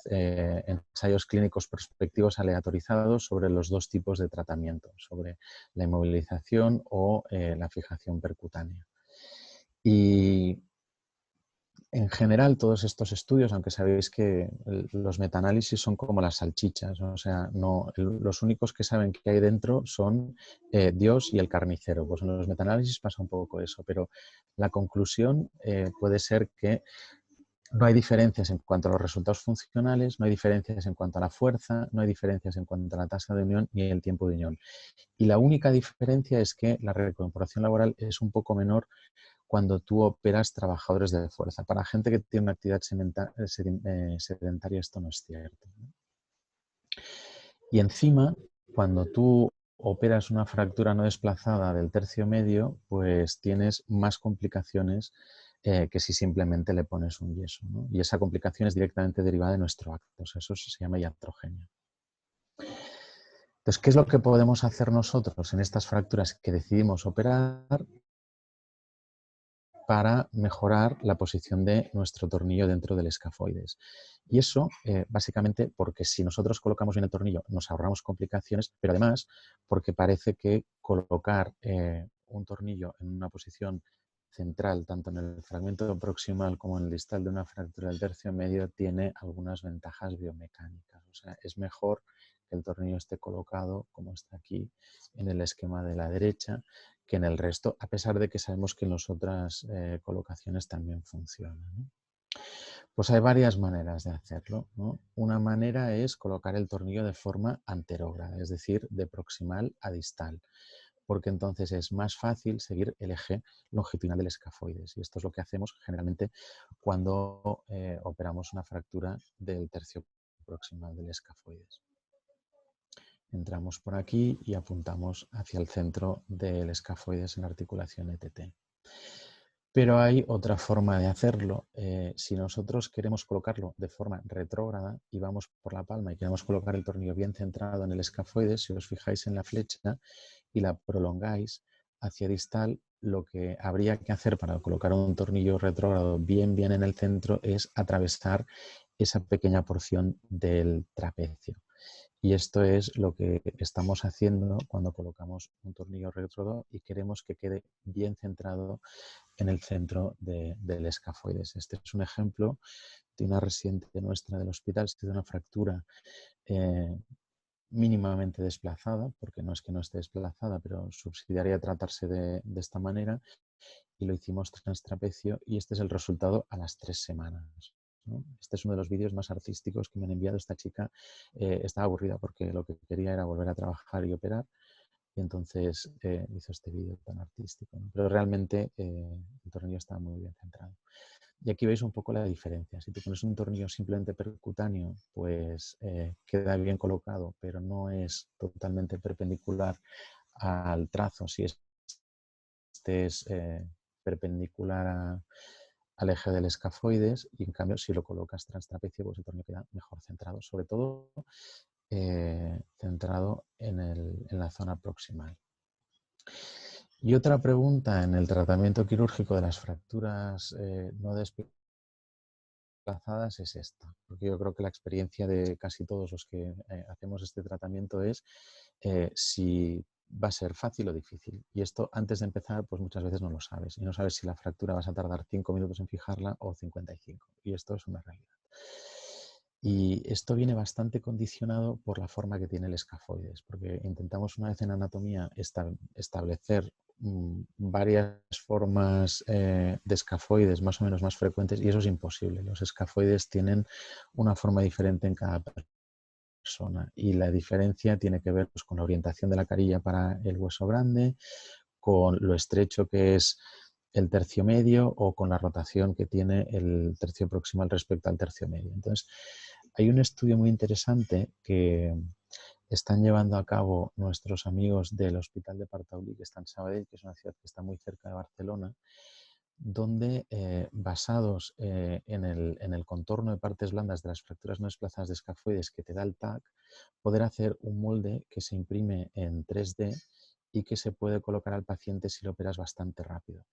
ensayos clínicos prospectivos aleatorizados sobre los dos tipos de tratamiento, sobre la inmovilización o la fijación percutánea. Y en general, todos estos estudios, aunque sabéis que los metaanálisis son como las salchichas, ¿no? O sea, los únicos que saben qué hay dentro son Dios y el carnicero. Pues en los metaanálisis pasa un poco eso, pero la conclusión puede ser que no hay diferencias en cuanto a los resultados funcionales, no hay diferencias en cuanto a la fuerza, no hay diferencias en cuanto a la tasa de unión ni el tiempo de unión. Y la única diferencia es que la recuperación laboral es un poco menor cuando tú operas trabajadores de fuerza. Para gente que tiene una actividad sedentaria esto no es cierto. Y encima, cuando tú operas una fractura no desplazada del tercio medio, pues tienes más complicaciones que si simplemente le pones un yeso, ¿no? Y esa complicación es directamente derivada de nuestro acto. O sea, eso se llama iatrogenia. Entonces, ¿qué es lo que podemos hacer nosotros en estas fracturas que decidimos operar para mejorar la posición de nuestro tornillo dentro del escafoides? Y eso, básicamente, porque si nosotros colocamos bien el tornillo nos ahorramos complicaciones, pero además porque parece que colocar un tornillo en una posición central, tanto en el fragmento proximal como en el distal de una fractura del tercio medio, tiene algunas ventajas biomecánicas. O sea, es mejor que el tornillo esté colocado, como está aquí, en el esquema de la derecha, que en el resto, a pesar de que sabemos que en las otras colocaciones también funciona, ¿no? Pues hay varias maneras de hacerlo, ¿no? Una manera es colocar el tornillo de forma anterógrada, es decir, de proximal a distal, porque entonces es más fácil seguir el eje longitudinal del escafoides. Y esto es lo que hacemos generalmente cuando operamos una fractura del tercio proximal del escafoides. Entramos por aquí y apuntamos hacia el centro del escafoides en la articulación ETT. Pero hay otra forma de hacerlo. Si nosotros queremos colocarlo de forma retrógrada y vamos por la palma y queremos colocar el tornillo bien centrado en el escafoides, si os fijáis en la flecha y la prolongáis hacia distal, lo que habría que hacer para colocar un tornillo retrógrado bien en el centro es atravesar esa pequeña porción del trapecio. Y esto es lo que estamos haciendo cuando colocamos un tornillo retrógrado y queremos que quede bien centrado en el centro del escafoides. Este es un ejemplo de una residente nuestra del hospital que tiene una fractura mínimamente desplazada, porque no es que no esté desplazada, pero subsidiaria tratarse de esta manera, y lo hicimos transtrapecio y este es el resultado a las 3 semanas. ¿no? Este es uno de los vídeos más artísticos que me han enviado. Esta chica estaba aburrida porque lo que quería era volver a trabajar y operar, y entonces hizo este vídeo tan artístico. ¿no? Pero realmente el tornillo estaba muy bien centrado. Y aquí veis un poco la diferencia. Si tú pones un tornillo simplemente percutáneo, pues queda bien colocado, pero no es totalmente perpendicular al trazo. Si este es perpendicular al eje del escafoides y en cambio si lo colocas transtrapecio pues el tornillo queda mejor centrado, sobre todo centrado en la zona proximal. Y otra pregunta en el tratamiento quirúrgico de las fracturas no desplazadas es esta, porque yo creo que la experiencia de casi todos los que hacemos este tratamiento es si va a ser fácil o difícil. Y esto antes de empezar pues muchas veces no lo sabes. Y no sabes si la fractura vas a tardar 5 minutos en fijarla o 55. Y esto es una realidad. Y esto viene bastante condicionado por la forma que tiene el escafoides, porque intentamos una vez en anatomía establecer varias formas de escafoides más o menos más frecuentes y eso es imposible. Los escafoides tienen una forma diferente en cada persona y la diferencia tiene que ver pues, con la orientación de la carilla para el hueso grande, con lo estrecho que es el tercio medio o con la rotación que tiene el tercio proximal respecto al tercio medio. Entonces, hay un estudio muy interesante que están llevando a cabo nuestros amigos del Hospital de Partaulí, que está en Sabadell, que es una ciudad que está muy cerca de Barcelona, donde basados en el contorno de partes blandas de las fracturas no desplazadas de escafoides que te da el TAC, poder hacer un molde que se imprime en 3D y que se puede colocar al paciente si lo operas bastante rápido.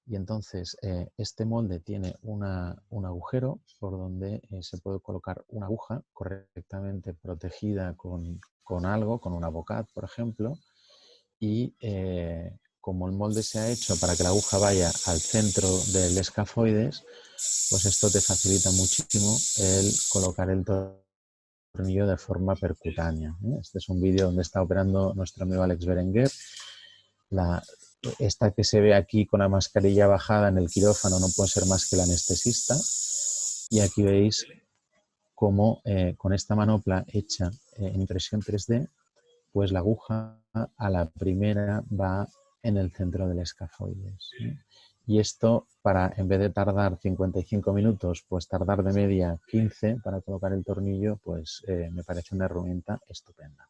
Y entonces este molde tiene un agujero por donde se puede colocar una aguja correctamente protegida con algo, con una bocat, por ejemplo, y como el molde se ha hecho para que la aguja vaya al centro del escafoides, pues esto te facilita muchísimo el colocar el tornillo de forma percutánea. Este es un vídeo donde está operando nuestro amigo Alex Berenguer. Esta que se ve aquí con la mascarilla bajada en el quirófano no puede ser más que el anestesista. Y aquí veis cómo con esta manopla hecha en impresión 3D, pues la aguja a la primera va en el centro del escafoides. Y esto, para en vez de tardar 55 minutos, pues tardar de media 15 para colocar el tornillo, pues me parece una herramienta estupenda.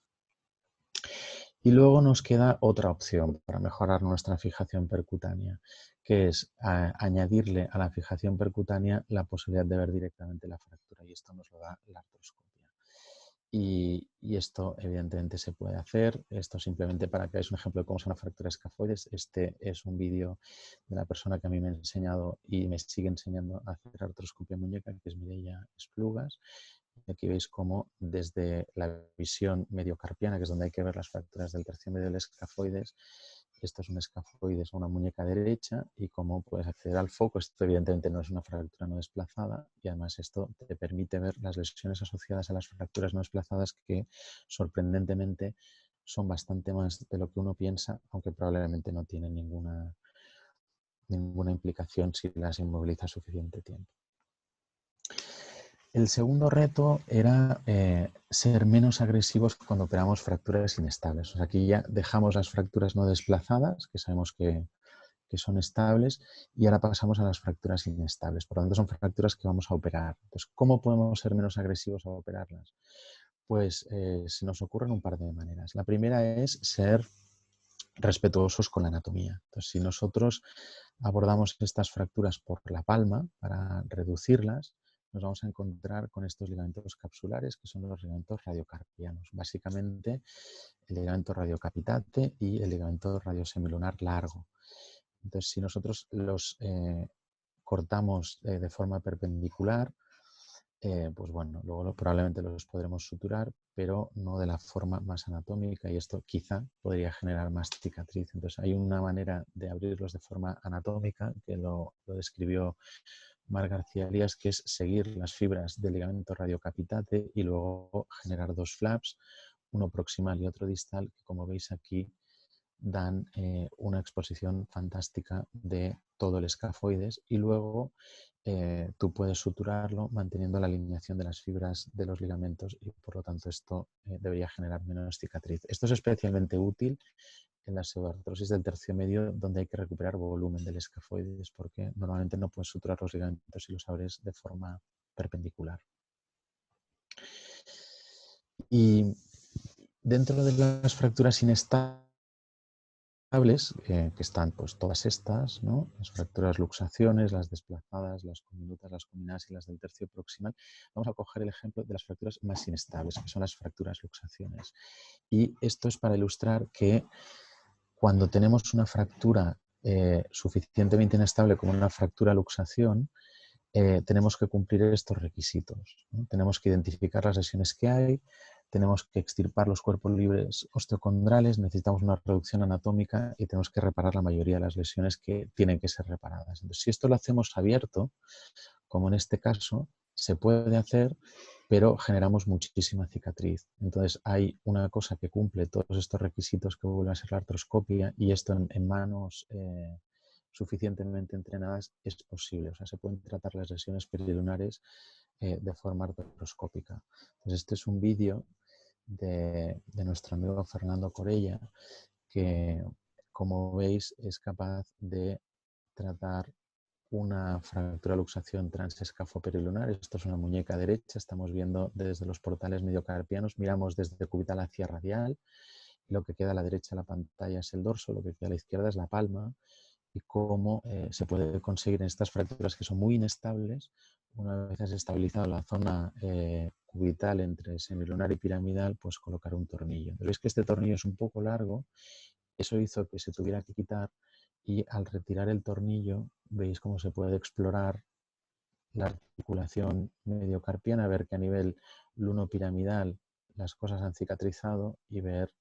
Y luego nos queda otra opción para mejorar nuestra fijación percutánea, que es añadirle a la fijación percutánea la posibilidad de ver directamente la fractura, y esto nos lo da la artroscopia. Y esto evidentemente se puede hacer. Esto simplemente para que veáis un ejemplo de cómo son las fracturas escafoides. Este es un vídeo de la persona que a mí me ha enseñado y me sigue enseñando a hacer artroscopia muñeca, que es Mireia Esplugas. Y aquí veis cómo desde la visión mediocarpiana, que es donde hay que ver las fracturas del tercio medio del escafoides, esto es un escafoides o una muñeca derecha, y cómo puedes acceder al foco. Esto evidentemente no es una fractura no desplazada y además esto te permite ver las lesiones asociadas a las fracturas no desplazadas que sorprendentemente son bastante más de lo que uno piensa, aunque probablemente no tienen ninguna implicación si las inmoviliza suficiente tiempo. El segundo reto era ser menos agresivos cuando operamos fracturas inestables. O sea, aquí ya dejamos las fracturas no desplazadas, que sabemos que son estables, y ahora pasamos a las fracturas inestables. Por lo tanto, son fracturas que vamos a operar. Entonces, ¿cómo podemos ser menos agresivos a operarlas? Pues se nos ocurren un par de maneras. La primera es ser respetuosos con la anatomía. Entonces, si nosotros abordamos estas fracturas por la palma para reducirlas, nos vamos a encontrar con estos ligamentos capsulares, que son los ligamentos radiocarpianos. Básicamente, el ligamento radiocapitate y el ligamento radiosemilunar largo. Entonces, si nosotros los cortamos de forma perpendicular, pues bueno, luego probablemente los podremos suturar, pero no de la forma más anatómica, y esto quizá podría generar más cicatriz. Entonces, hay una manera de abrirlos de forma anatómica que lo describió Marc García Elías, que es seguir las fibras del ligamento radiocapitate y luego generar dos flaps, uno proximal y otro distal, que como veis aquí dan una exposición fantástica de todo el escafoides, y luego tú puedes suturarlo manteniendo la alineación de las fibras de los ligamentos, y por lo tanto esto debería generar menos cicatriz. Esto es especialmente útil en la pseudoartrosis del tercio medio, donde hay que recuperar volumen del escafoides, porque normalmente no puedes suturar los ligamentos si los abres de forma perpendicular. Y dentro de las fracturas inestables, que están pues todas estas, ¿no? Las fracturas luxaciones, las desplazadas, las convolutas, las combinadas y las del tercio proximal. Vamos a coger el ejemplo de las fracturas más inestables, que son las fracturas luxaciones. Y esto es para ilustrar que cuando tenemos una fractura suficientemente inestable como una fractura luxación, tenemos que cumplir estos requisitos, ¿no? Tenemos que identificar las lesiones que hay, tenemos que extirpar los cuerpos libres osteocondrales, necesitamos una reducción anatómica y tenemos que reparar la mayoría de las lesiones que tienen que ser reparadas. Entonces, si esto lo hacemos abierto, como en este caso, se puede hacer, pero generamos muchísima cicatriz. Entonces, hay una cosa que cumple todos estos requisitos que vuelve a ser la artroscopia, y esto en manos suficientemente entrenadas es posible. O sea, se pueden tratar las lesiones perilunares de forma artroscópica. Entonces, este es un vídeo de nuestro amigo Fernando Corella, que, como veis, es capaz de tratar una fractura luxación transescafoperilunar. Esto es una muñeca derecha, estamos viendo desde los portales mediocarpianos, miramos desde cubital hacia radial, lo que queda a la derecha de la pantalla es el dorso, lo que queda a la izquierda es la palma, y cómo se puede conseguir en estas fracturas que son muy inestables, una vez has estabilizado la zona cubital entre semilunar y piramidal, pues colocar un tornillo. Pero veis que este tornillo es un poco largo, eso hizo que se tuviera que quitar, y al retirar el tornillo veis cómo se puede explorar la articulación mediocarpiana, ver que a nivel lunopiramidal las cosas han cicatrizado, y ver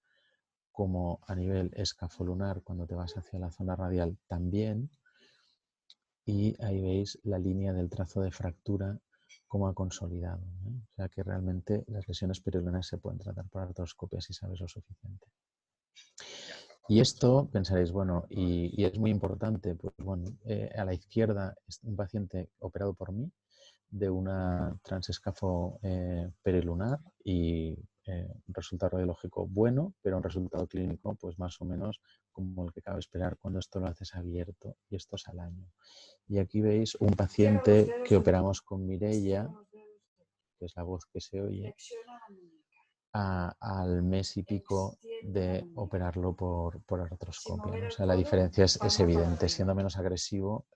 cómo a nivel escafolunar, cuando te vas hacia la zona radial, también. Y ahí veis la línea del trazo de fractura como ha consolidado, ¿eh? O sea que realmente las lesiones perilunares se pueden tratar por artroscopia si sabes lo suficiente. Y esto pensaréis, bueno, y es muy importante, pues bueno, a la izquierda es un paciente operado por mí de una transescafo perilunar, y un resultado radiológico bueno, pero un resultado clínico pues más o menos como el que cabe esperar cuando esto lo haces abierto, y esto es al año. Y aquí veis un paciente que operamos con Mireia, que es la voz que se oye, al mes y pico de operarlo por artroscopia, ¿no? O sea, la diferencia es evidente. Siendo menos agresivo,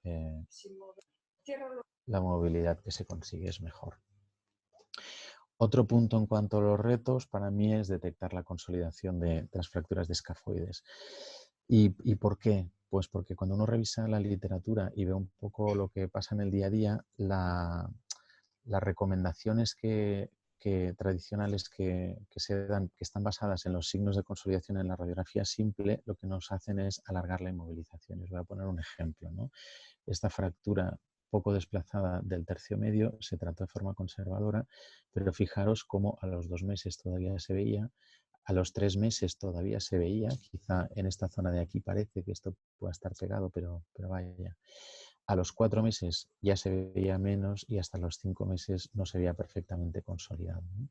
la movilidad que se consigue es mejor. Otro punto en cuanto a los retos para mí es detectar la consolidación de las fracturas de escafoides. ¿Y por qué? Pues porque cuando uno revisa la literatura y ve un poco lo que pasa en el día a día, las recomendaciones tradicionales que se dan, que están basadas en los signos de consolidación en la radiografía simple, lo que nos hacen es alargar la inmovilización. Les voy a poner un ejemplo, ¿no? Esta fractura poco desplazada del tercio medio se trató de forma conservadora, pero fijaros cómo a los 2 meses todavía se veía, a los 3 meses todavía se veía, quizá en esta zona de aquí parece que esto pueda estar pegado, pero vaya. A los 4 meses ya se veía menos, y hasta los 5 meses no se veía perfectamente consolidado, ¿no?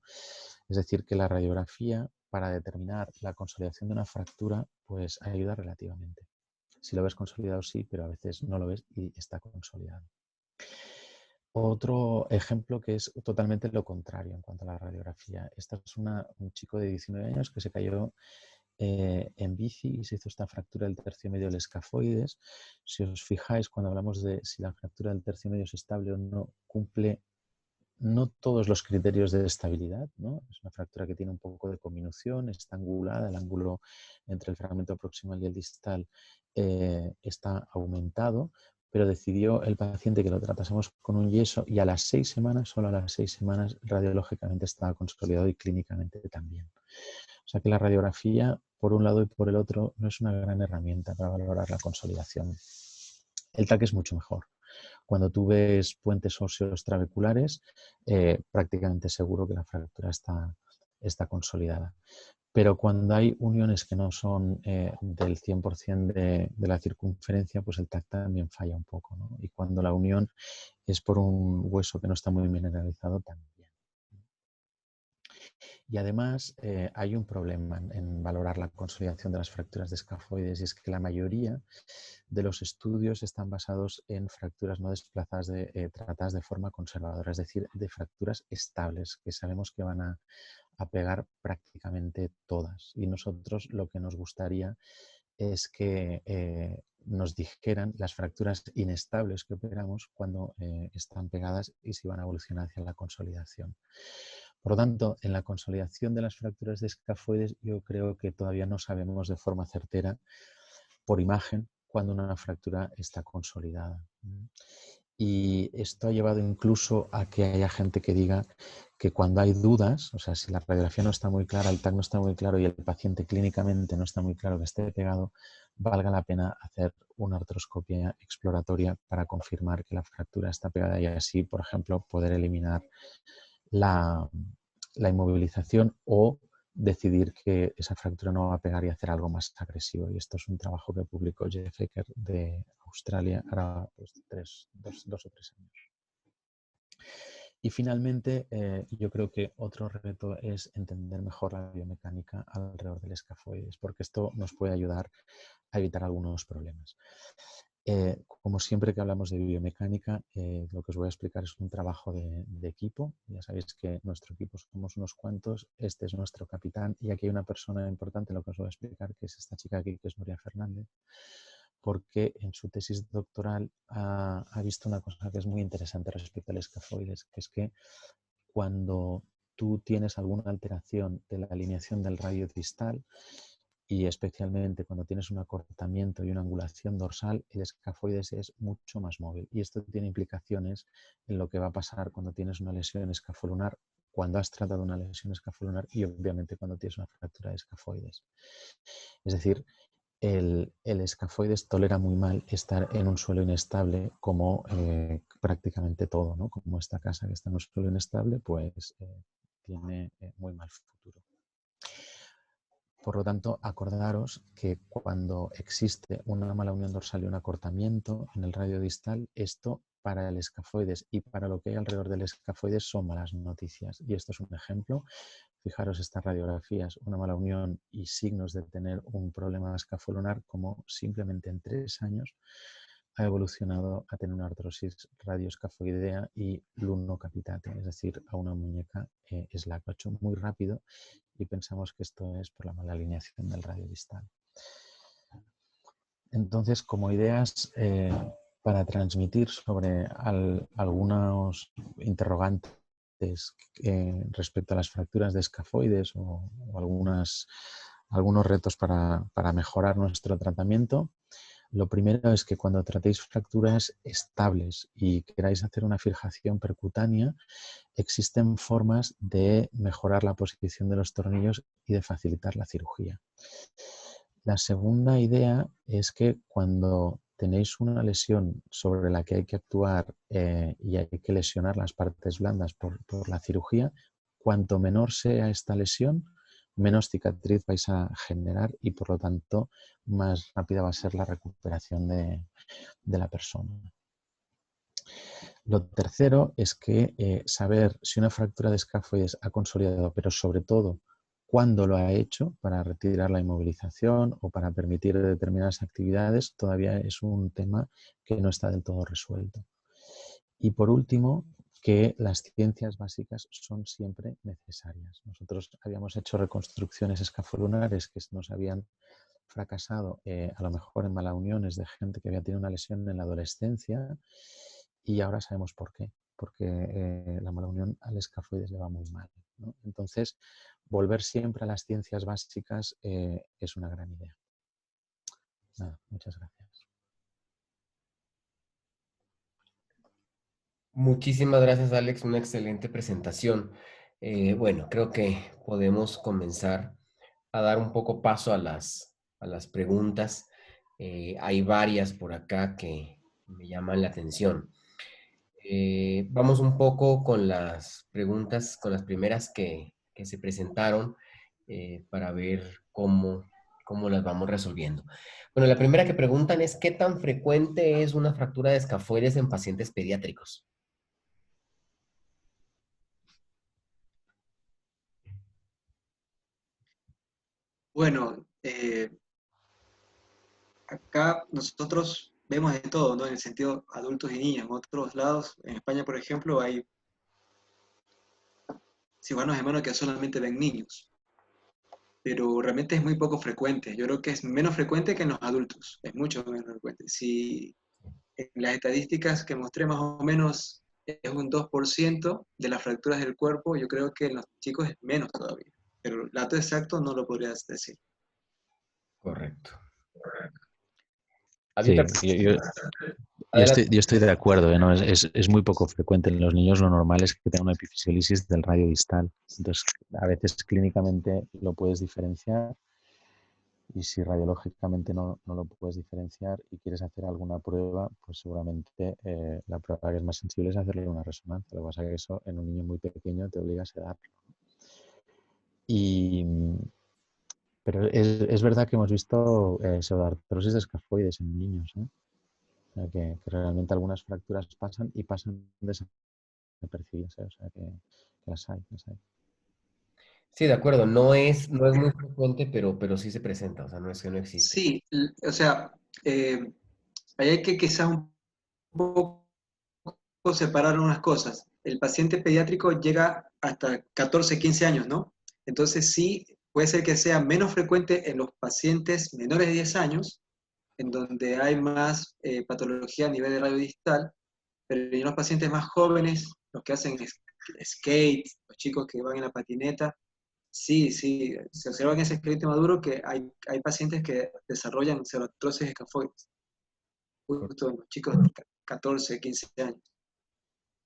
Es decir, que la radiografía para determinar la consolidación de una fractura pues ayuda relativamente. Si lo ves consolidado sí, pero a veces no lo ves y está consolidado. Otro ejemplo que es totalmente lo contrario en cuanto a la radiografía. Este es un chico de 19 años que se cayó en bici y se hizo esta fractura del tercio medio del escafoides. Si os fijáis, cuando hablamos de si la fractura del tercio medio es estable o no, cumple no todos los criterios de estabilidad, ¿no? Es una fractura que tiene un poco de conminución, está angulada, el ángulo entre el fragmento proximal y el distal está aumentado, pero decidió el paciente que lo tratásemos con un yeso, y a las 6 semanas, solo a las 6 semanas, radiológicamente estaba consolidado y clínicamente también. O sea que la radiografía, por un lado y por el otro, no es una gran herramienta para valorar la consolidación. El TAC es mucho mejor. Cuando tú ves puentes óseos trabeculares, prácticamente seguro que la fractura está consolidada. Pero cuando hay uniones que no son del 100% de la circunferencia, pues el TAC también falla un poco, ¿no? Y cuando la unión es por un hueso que no está muy mineralizado, también. Y además hay un problema en valorar la consolidación de las fracturas de escafoides, y es que la mayoría de los estudios están basados en fracturas no desplazadas tratadas de forma conservadora, es decir, de fracturas estables, que sabemos que van a pegar prácticamente todas. Y nosotros lo que nos gustaría es que nos dijeran las fracturas inestables que operamos cuando están pegadas y si van a evolucionar hacia la consolidación. Por lo tanto, en la consolidación de las fracturas de escafoides yo creo que todavía no sabemos de forma certera por imagen cuando una fractura está consolidada. Y esto ha llevado incluso a que haya gente que diga que cuando hay dudas, o sea, si la radiografía no está muy clara, el TAC no está muy claro y el paciente clínicamente no está muy claro que esté pegado, valga la pena hacer una artroscopia exploratoria para confirmar que la fractura está pegada y así, por ejemplo, poder eliminar la inmovilización o decidir que esa fractura no va a pegar y hacer algo más agresivo. Y esto es un trabajo que publicó Jeff Ecker de Australia ahora pues, 2 o 3 años. Y finalmente, yo creo que otro reto es entender mejor la biomecánica alrededor del escafoides, porque esto nos puede ayudar a evitar algunos problemas. Como siempre que hablamos de biomecánica, lo que os voy a explicar es un trabajo de equipo. Ya sabéis que nuestro equipo somos unos cuantos, este es nuestro capitán y aquí hay una persona importante, lo que os voy a explicar, que es esta chica aquí, que es Nuria Fernández, porque en su tesis doctoral ha visto una cosa que es muy interesante respecto al escafoides, que es que cuando tú tienes alguna alteración de la alineación del radio distal, y especialmente cuando tienes un acortamiento y una angulación dorsal, el escafoides es mucho más móvil. Y esto tiene implicaciones en lo que va a pasar cuando tienes una lesión escafolunar, cuando has tratado una lesión escafolunar y obviamente cuando tienes una fractura de escafoides. Es decir, el escafoides tolera muy mal estar en un suelo inestable como prácticamente todo, ¿no? Como esta casa que está en un suelo inestable, pues tiene muy mal futuro. Por lo tanto, acordaros que cuando existe una mala unión dorsal y un acortamiento en el radio distal, esto para el escafoides y para lo que hay alrededor del escafoides son malas noticias. Y esto es un ejemplo. Fijaros estas radiografías, una mala unión y signos de tener un problema escafolunar, como simplemente en 3 años ha evolucionado a tener una artrosis radioescafoidea y lunocapitate, es decir, a una muñeca SLAC. Lo ha hecho muy rápido y pensamos que esto es por la mala alineación del radio distal. Entonces, como ideas para transmitir sobre algunos interrogantes respecto a las fracturas de escafoides o algunos retos para mejorar nuestro tratamiento, lo primero es que cuando tratéis fracturas estables y queráis hacer una fijación percutánea, existen formas de mejorar la posición de los tornillos y de facilitar la cirugía. La segunda idea es que cuando tenéis una lesión sobre la que hay que actuar y hay que lesionar las partes blandas por la cirugía, cuanto menor sea esta lesión, menos cicatriz vais a generar y por lo tanto más rápida va a ser la recuperación de la persona. Lo tercero es que saber si una fractura de escafoides ha consolidado, pero sobre todo cuándo lo ha hecho para retirar la inmovilización o para permitir determinadas actividades, todavía es un tema que no está del todo resuelto. Y por último, que las ciencias básicas son siempre necesarias. Nosotros habíamos hecho reconstrucciones escafolunares que nos habían fracasado, a lo mejor en malauniones de gente que había tenido una lesión en la adolescencia y ahora sabemos por qué, porque la malaunión al escafoides le va muy mal, ¿no? Entonces, volver siempre a las ciencias básicas es una gran idea. Nada, muchas gracias. Muchísimas gracias, Alex. Una excelente presentación. Bueno, creo que podemos comenzar a dar un poco paso a las preguntas. Hay varias por acá que me llaman la atención. Vamos un poco con las preguntas, con las primeras que se presentaron para ver cómo las vamos resolviendo. Bueno, la primera que preguntan es, ¿qué tan frecuente es una fractura de escafoides en pacientes pediátricos? Bueno, acá nosotros vemos de todo, ¿no? En el sentido adultos y niños. En otros lados, en España, por ejemplo, hay cirujanos hermanos que solamente ven niños. pero realmente es muy poco frecuente. Yo creo que es menos frecuente que en los adultos, es mucho menos frecuente. Si en las estadísticas que mostré más o menos es un 2% de las fracturas del cuerpo, yo creo que en los chicos es menos todavía, pero el dato exacto no lo podrías decir. Correcto. Sí, Había otra Adelante. yo estoy de acuerdo, ¿eh? ¿No? Es muy poco frecuente. En los niños lo normal es que tengan una epifisiolisis del radio distal. Entonces, a veces clínicamente lo puedes diferenciar y si radiológicamente no lo puedes diferenciar y quieres hacer alguna prueba, pues seguramente la prueba que es más sensible es hacerle una resonancia. Lo que pasa es que eso en un niño muy pequeño te obliga a sedarlo. Y, pero es verdad que hemos visto pseudoartrosis de escafoides en niños, ¿eh? O sea, que realmente algunas fracturas pasan y pasan desapercibidas, ¿eh? O sea, que las hay, las hay. Sí, de acuerdo. No es muy frecuente, pero sí se presenta. O sea, no es que no existe. Sí, o sea, ahí hay que quizás un poco separar unas cosas. El paciente pediátrico llega hasta 14, 15 años, ¿no? Entonces sí, puede ser que sea menos frecuente en los pacientes menores de 10 años, en donde hay más patología a nivel de radio distal, pero en los pacientes más jóvenes, los que hacen skate, los chicos que van en la patineta, sí, sí, se observa en ese esqueleto maduro que hay pacientes que desarrollan pseudoartrosis escafoides, justo en los chicos de 14, 15 años.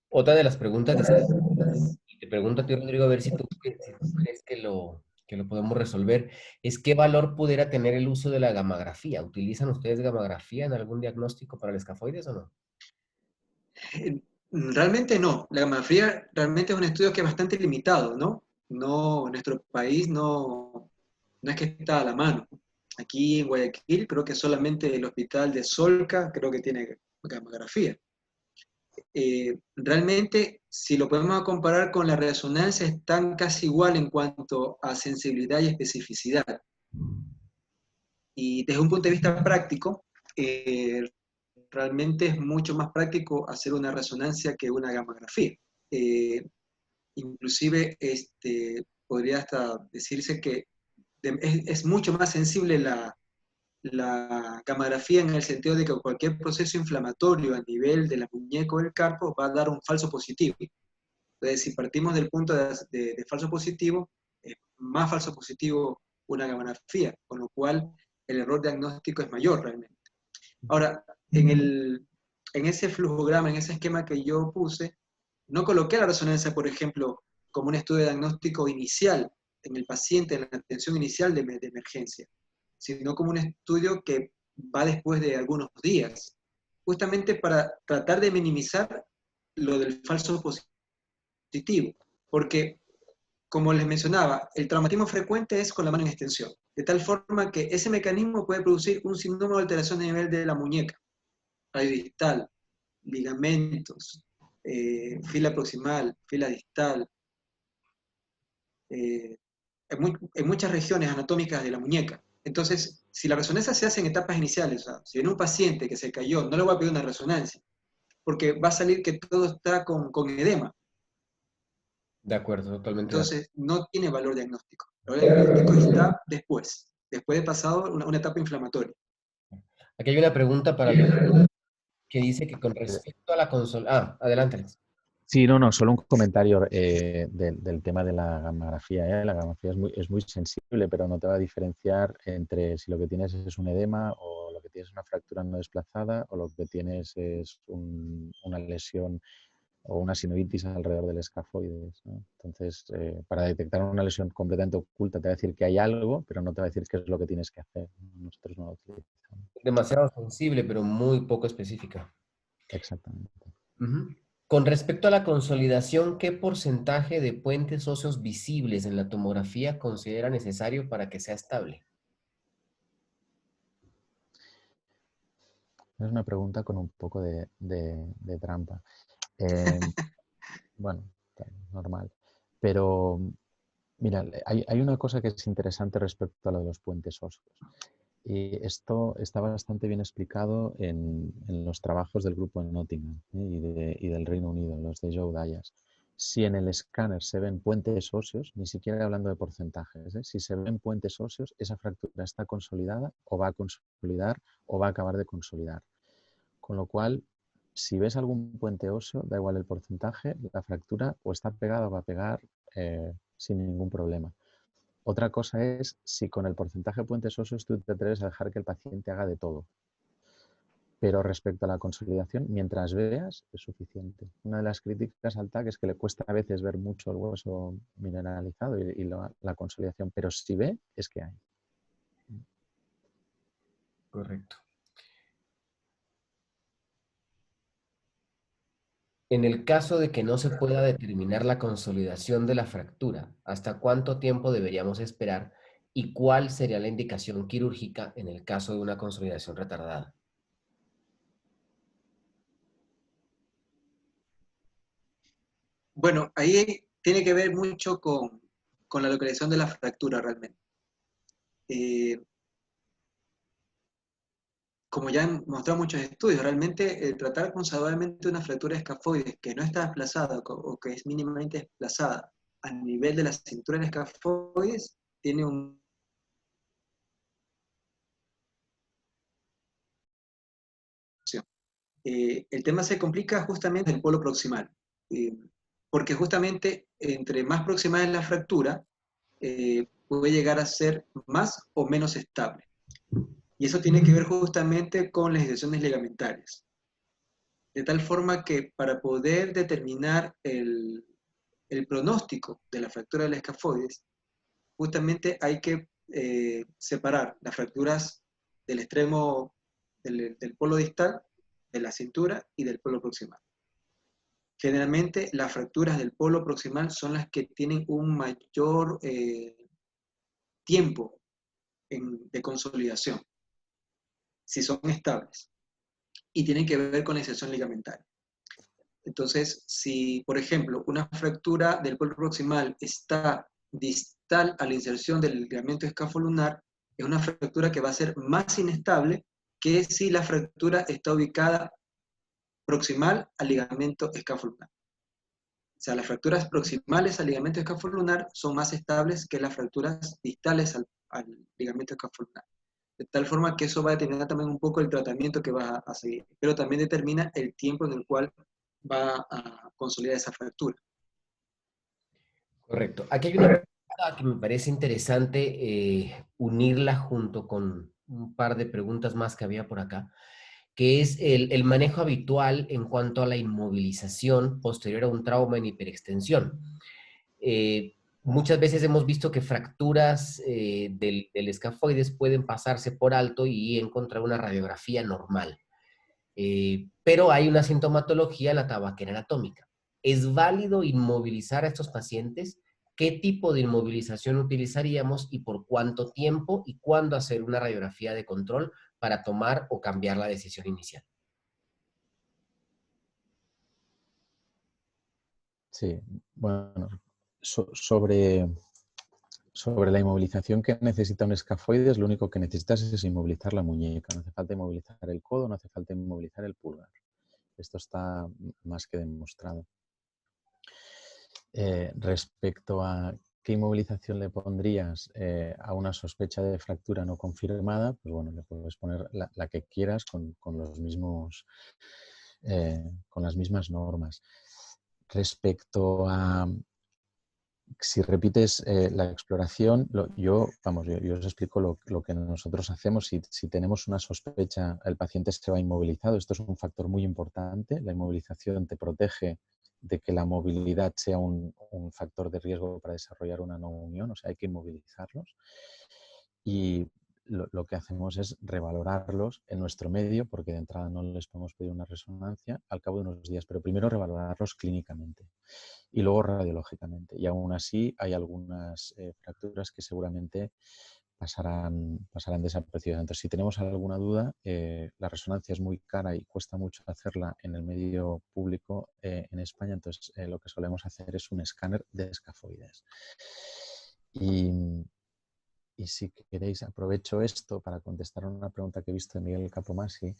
Otra de las preguntas, y te pregunto a ti, Rodrigo, a ver si tú crees que lo podemos resolver, es qué valor pudiera tener el uso de la gamografía. ¿Utilizan ustedes gamografía en algún diagnóstico para el escafoides o no? Realmente no, la gamografía realmente es un estudio que es bastante limitado, ¿no? No, en nuestro país no es que está a la mano. Aquí en Guayaquil creo que solamente el hospital de Solca creo que tiene gamografía. Realmente, si lo podemos comparar con la resonancia, están casi igual en cuanto a sensibilidad y especificidad. Y desde un punto de vista práctico, realmente es mucho más práctico hacer una resonancia que una gamografía. Eh, Inclusive podría hasta decirse que es mucho más sensible la gamografía en el sentido de que cualquier proceso inflamatorio a nivel de la muñeca o del carpo va a dar un falso positivo. Entonces, si partimos del punto de falso positivo, es más falso positivo una gamografía, con lo cual el error diagnóstico es mayor realmente. Ahora, en ese flujograma, en ese esquema que yo puse, no coloqué la resonancia, por ejemplo, como un estudio diagnóstico inicial en el paciente, en la atención inicial de emergencia, sino como un estudio que va después de algunos días, justamente para tratar de minimizar lo del falso positivo, porque, como les mencionaba, el traumatismo frecuente es con la mano en extensión, de tal forma que ese mecanismo puede producir un sinnúmero de alteraciones a nivel de la muñeca, radio distal, ligamentos, fila proximal, fila distal, en muchas regiones anatómicas de la muñeca. Entonces, si la resonancia se hace en etapas iniciales, o sea, si viene un paciente que se cayó, no le voy a pedir una resonancia, porque va a salir que todo está con edema. De acuerdo, totalmente de acuerdo. Entonces, no tiene valor diagnóstico. El valor diagnóstico está después de pasado una etapa inflamatoria. Aquí hay una pregunta para los que dice que con respecto a la consola... Ah, adelante, Alex. Sí, no, solo un comentario del tema de la gamografía, ¿eh? La gamografía es muy sensible, pero no te va a diferenciar entre si lo que tienes es un edema o lo que tienes es una fractura no desplazada o lo que tienes es una lesión o una sinovitis alrededor del escafoides, ¿no? Entonces, para detectar una lesión completamente oculta te va a decir que hay algo, pero no te va a decir qué es lo que tienes que hacer. Nosotros no lo utilizamos. Demasiado sensible, pero muy poco específica. Exactamente. Ujú. Con respecto a la consolidación, ¿qué porcentaje de puentes óseos visibles en la tomografía considera necesario para que sea estable? Es una pregunta con un poco de trampa. Eh, bueno, normal. Pero, mira, hay una cosa que es interesante respecto a lo de los puentes óseos. Y esto está bastante bien explicado en los trabajos del grupo en Nottingham, ¿eh? y del Reino Unido, los de Joe Dias. si en el escáner se ven puentes óseos, ni siquiera hablando de porcentajes, si se ven puentes óseos, esa fractura está consolidada o va a consolidar o va a acabar de consolidar. Con lo cual, si ves algún puente óseo, da igual el porcentaje, la fractura o está pegada o va a pegar sin ningún problema. Otra cosa es si con el porcentaje de puentes óseos tú te atreves a dejar que el paciente haga de todo. Pero respecto a la consolidación, mientras veas, es suficiente. Una de las críticas al TAC es que le cuesta a veces ver mucho el hueso mineralizado y la consolidación, pero si ve, es que hay. Correcto. En el caso de que no se pueda determinar la consolidación de la fractura, ¿hasta cuánto tiempo deberíamos esperar y cuál sería la indicación quirúrgica en el caso de una consolidación retardada? Bueno, ahí tiene que ver mucho con la localización de la fractura realmente. Como ya han mostrado muchos estudios, realmente tratar conservadoramente una fractura escafoides que no está desplazada o que es mínimamente desplazada a nivel de la cintura del escafoides tiene un... el tema se complica justamente en el polo proximal, porque justamente entre más proximal es la fractura, puede llegar a ser más o menos estable. Y eso tiene que ver justamente con las lesiones ligamentarias. De tal forma que para poder determinar el pronóstico de la fractura del escafoides, justamente hay que separar las fracturas del extremo del polo distal, de la cintura y del polo proximal. Generalmente las fracturas del polo proximal son las que tienen un mayor tiempo de consolidación, si son estables, y tienen que ver con la inserción ligamentaria. Entonces, si, por ejemplo, una fractura del polo proximal está distal a la inserción del ligamento escafolunar, es una fractura que va a ser más inestable que si la fractura está ubicada proximal al ligamento escafolunar. O sea, las fracturas proximales al ligamento escafolunar son más estables que las fracturas distales al ligamento escafolunar. De tal forma que eso va a determinar también un poco el tratamiento que va a seguir, pero también determina el tiempo en el cual va a consolidar esa fractura. Correcto. Aquí hay una pregunta que me parece interesante unirla junto con un par de preguntas más que había por acá, que es el manejo habitual en cuanto a la inmovilización posterior a un trauma en hiperextensión. Muchas veces hemos visto que fracturas del escafoides pueden pasarse por alto y encontrar una radiografía normal. Pero hay una sintomatología, la tabaquera anatómica. ¿Es válido inmovilizar a estos pacientes? ¿Qué tipo de inmovilización utilizaríamos y por cuánto tiempo y cuándo hacer una radiografía de control para tomar o cambiar la decisión inicial? Sí, bueno, sobre la inmovilización que necesita un escafoides, lo único que necesitas es inmovilizar la muñeca. No hace falta inmovilizar el codo, no hace falta inmovilizar el pulgar. Esto está más que demostrado. Respecto a qué inmovilización le pondrías a una sospecha de fractura no confirmada, pues bueno, le puedes poner la que quieras con los mismos, con las mismas normas. Respecto a si repites la exploración, yo os explico lo que nosotros hacemos. Si tenemos una sospecha, el paciente se va inmovilizado. Esto es un factor muy importante. La inmovilización te protege de que la movilidad sea un factor de riesgo para desarrollar una no unión, o sea, hay que inmovilizarlos. Y lo que hacemos es revalorarlos en nuestro medio, porque de entrada no les podemos pedir una resonancia al cabo de unos días, pero primero revalorarlos clínicamente y luego radiológicamente. Y aún así hay algunas fracturas que seguramente pasarán desapercibidas. Entonces, si tenemos alguna duda, la resonancia es muy cara y cuesta mucho hacerla en el medio público en España, entonces lo que solemos hacer es un escáner de escafoides. Y si queréis, aprovecho esto para contestar a una pregunta que he visto de Miguel Capomasi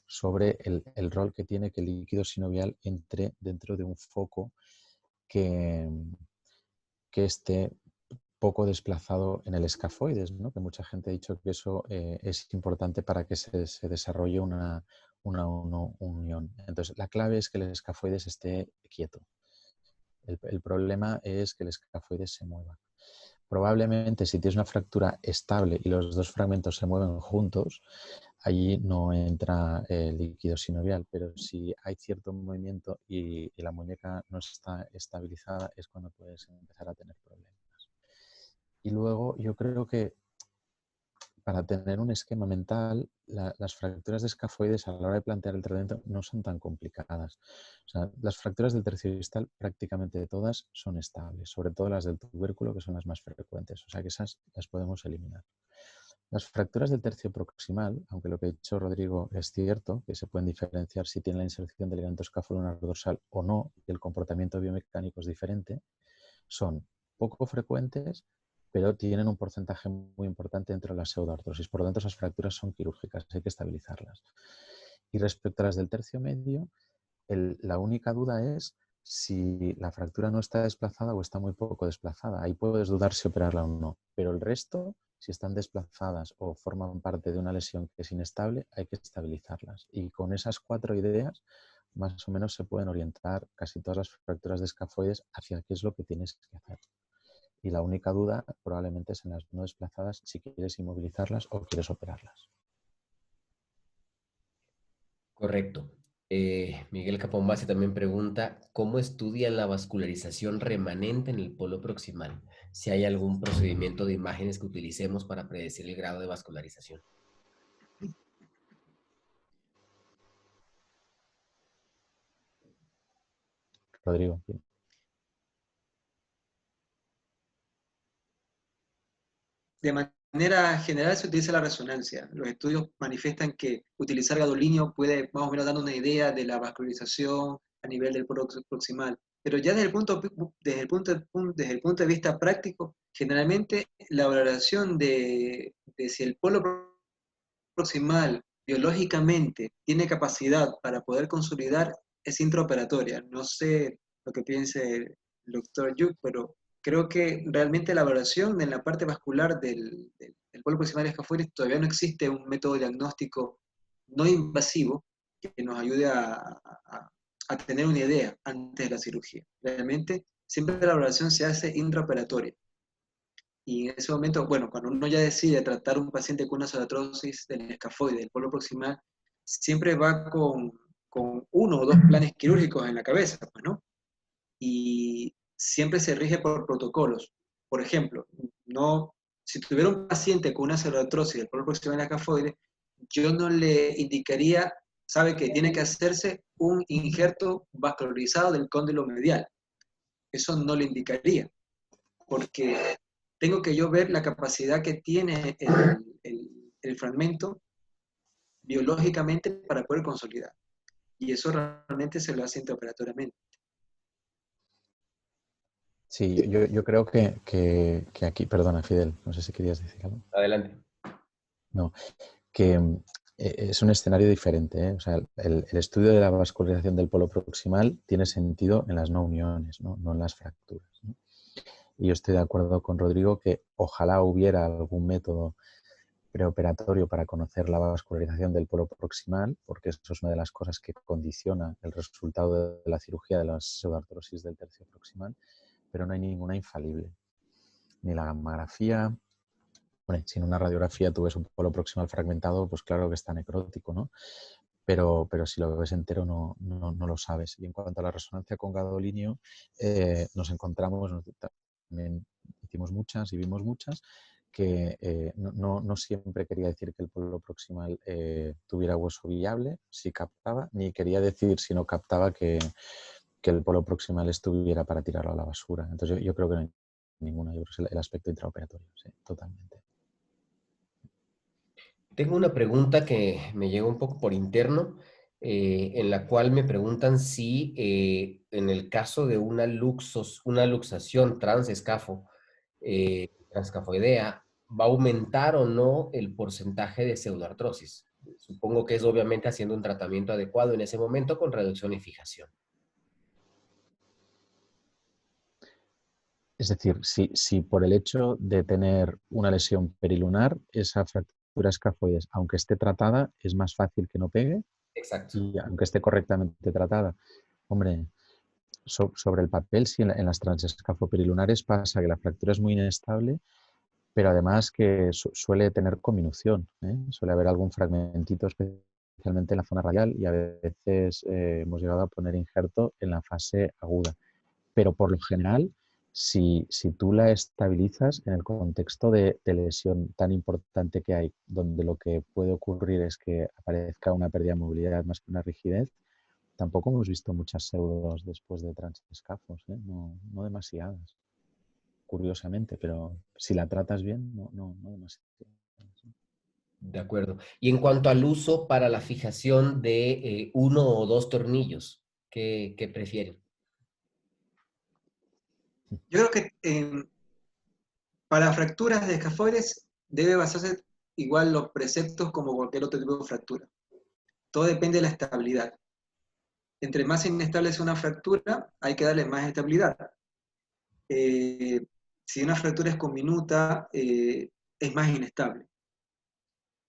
sobre el rol que tiene que el líquido sinovial entre dentro de un foco que, que esté poco desplazado en el escafoides, ¿no? Que mucha gente ha dicho que eso es importante para que se desarrolle una unión. Entonces, la clave es que el escafoides esté quieto. El problema es que el escafoides se mueva. Probablemente si tienes una fractura estable y los dos fragmentos se mueven juntos, allí no entra el líquido sinovial, pero si hay cierto movimiento y la muñeca no está estabilizada, es cuando puedes empezar a tener problemas. Y luego yo creo que para tener un esquema mental, las fracturas de escafoides a la hora de plantear el tratamiento no son tan complicadas. O sea, las fracturas del tercio distal prácticamente todas son estables, sobre todo las del tubérculo, que son las más frecuentes. O sea que esas las podemos eliminar. Las fracturas del tercio proximal, aunque lo que ha dicho Rodrigo es cierto, que se pueden diferenciar si tiene la inserción del ligamento escápulo dorsal o no, y el comportamiento biomecánico es diferente, son poco frecuentes, pero tienen un porcentaje muy importante dentro de la pseudoartrosis. Por lo tanto, esas fracturas son quirúrgicas, hay que estabilizarlas. Y respecto a las del tercio medio, la única duda es si la fractura no está desplazada o está muy poco desplazada. Ahí puedes dudar si operarla o no. Pero el resto, si están desplazadas o forman parte de una lesión que es inestable, hay que estabilizarlas. Y con esas 4 ideas, más o menos se pueden orientar casi todas las fracturas de escafoides hacia qué es lo que tienes que hacer. Y la única duda probablemente es en las no desplazadas, si quieres inmovilizarlas o quieres operarlas. Correcto. Miguel Capombase también pregunta, ¿cómo estudian la vascularización remanente en el polo proximal? Si hay algún procedimiento de imágenes que utilicemos para predecir el grado de vascularización. Rodrigo. De manera general se utiliza la resonancia. Los estudios manifiestan que utilizar gadolinio puede más o menos dar una idea de la vascularización a nivel del polo proximal. Pero ya desde el punto de vista práctico, generalmente la valoración de si el polo proximal biológicamente tiene capacidad para poder consolidar es intraoperatoria. No sé lo que piense el doctor Yuk, pero creo que realmente la valoración en la parte vascular del polo proximal escafoides todavía no existe un método diagnóstico no invasivo que nos ayude a tener una idea antes de la cirugía. Realmente siempre la valoración se hace intraoperatoria. Y en ese momento, bueno, cuando uno ya decide tratar a un paciente con una psoriasis del escafoide, del polo proximal, siempre va con 1 o 2 planes quirúrgicos en la cabeza, pues, ¿no? Y siempre se rige por protocolos. Por ejemplo, no, si tuviera un paciente con una psoriasis del polo proximal del escafoide, yo no le indicaría, sabe que tiene que hacerse un injerto vascularizado del cóndilo medial. Eso no le indicaría, porque tengo que yo ver la capacidad que tiene el fragmento biológicamente para poder consolidar. Y eso realmente se lo hace intraoperatoriamente. Sí, yo creo que aquí, perdona Fidel, no sé si querías decir algo. Adelante. No, que es un escenario diferente, ¿eh? O sea, el estudio de la vascularización del polo proximal tiene sentido en las no uniones, no en las fracturas, ¿no? Y yo estoy de acuerdo con Rodrigo que ojalá hubiera algún método preoperatorio para conocer la vascularización del polo proximal, porque eso es una de las cosas que condiciona el resultado de la cirugía de la pseudoartrosis del tercio proximal, pero no hay ninguna infalible. Ni la gammagrafía, bueno, si en una radiografía tú ves un polo proximal fragmentado, pues claro que está necrótico, ¿no? Pero si lo ves entero no lo sabes. Y en cuanto a la resonancia con gadolinio, nos encontramos, también hicimos muchas y vimos muchas, que no siempre quería decir que el polo proximal tuviera hueso viable, si captaba, ni quería decir si no captaba que el polo proximal estuviera para tirarlo a la basura. Entonces yo creo que no hay ninguna, yo creo que es el aspecto intraoperatorio, sí, totalmente. Tengo una pregunta que me llegó un poco por interno, en la cual me preguntan si en el caso de una luxación transescafoidea, va a aumentar o no el porcentaje de pseudoartrosis. Supongo que es obviamente haciendo un tratamiento adecuado en ese momento con reducción y fijación. Es decir, si por el hecho de tener una lesión perilunar, esa fractura escafoides, aunque esté tratada, es más fácil que no pegue Exacto. y aunque esté correctamente tratada. Hombre, sobre el papel, sí, en las transescafoperilunares pasa que la fractura es muy inestable, pero además que suele tener conminución, ¿eh? Suele haber algún fragmentito, especialmente en la zona radial, y a veces hemos llegado a poner injerto en la fase aguda. Pero por lo general, si tú la estabilizas en el contexto de lesión tan importante que hay, donde lo que puede ocurrir es que aparezca una pérdida de movilidad más que una rigidez, tampoco hemos visto muchas pseudos después de transescafos, ¿eh? No demasiadas, curiosamente, pero si la tratas bien, no demasiadas. De acuerdo. Y en cuanto al uso para la fijación de 1 o 2 tornillos, ¿qué prefieren? Yo creo que para fracturas de escafoides debe basarse igual los preceptos como cualquier otro tipo de fractura. Todo depende de la estabilidad. Entre más inestable es una fractura, hay que darle más estabilidad. Si una fractura es conminuta, es más inestable.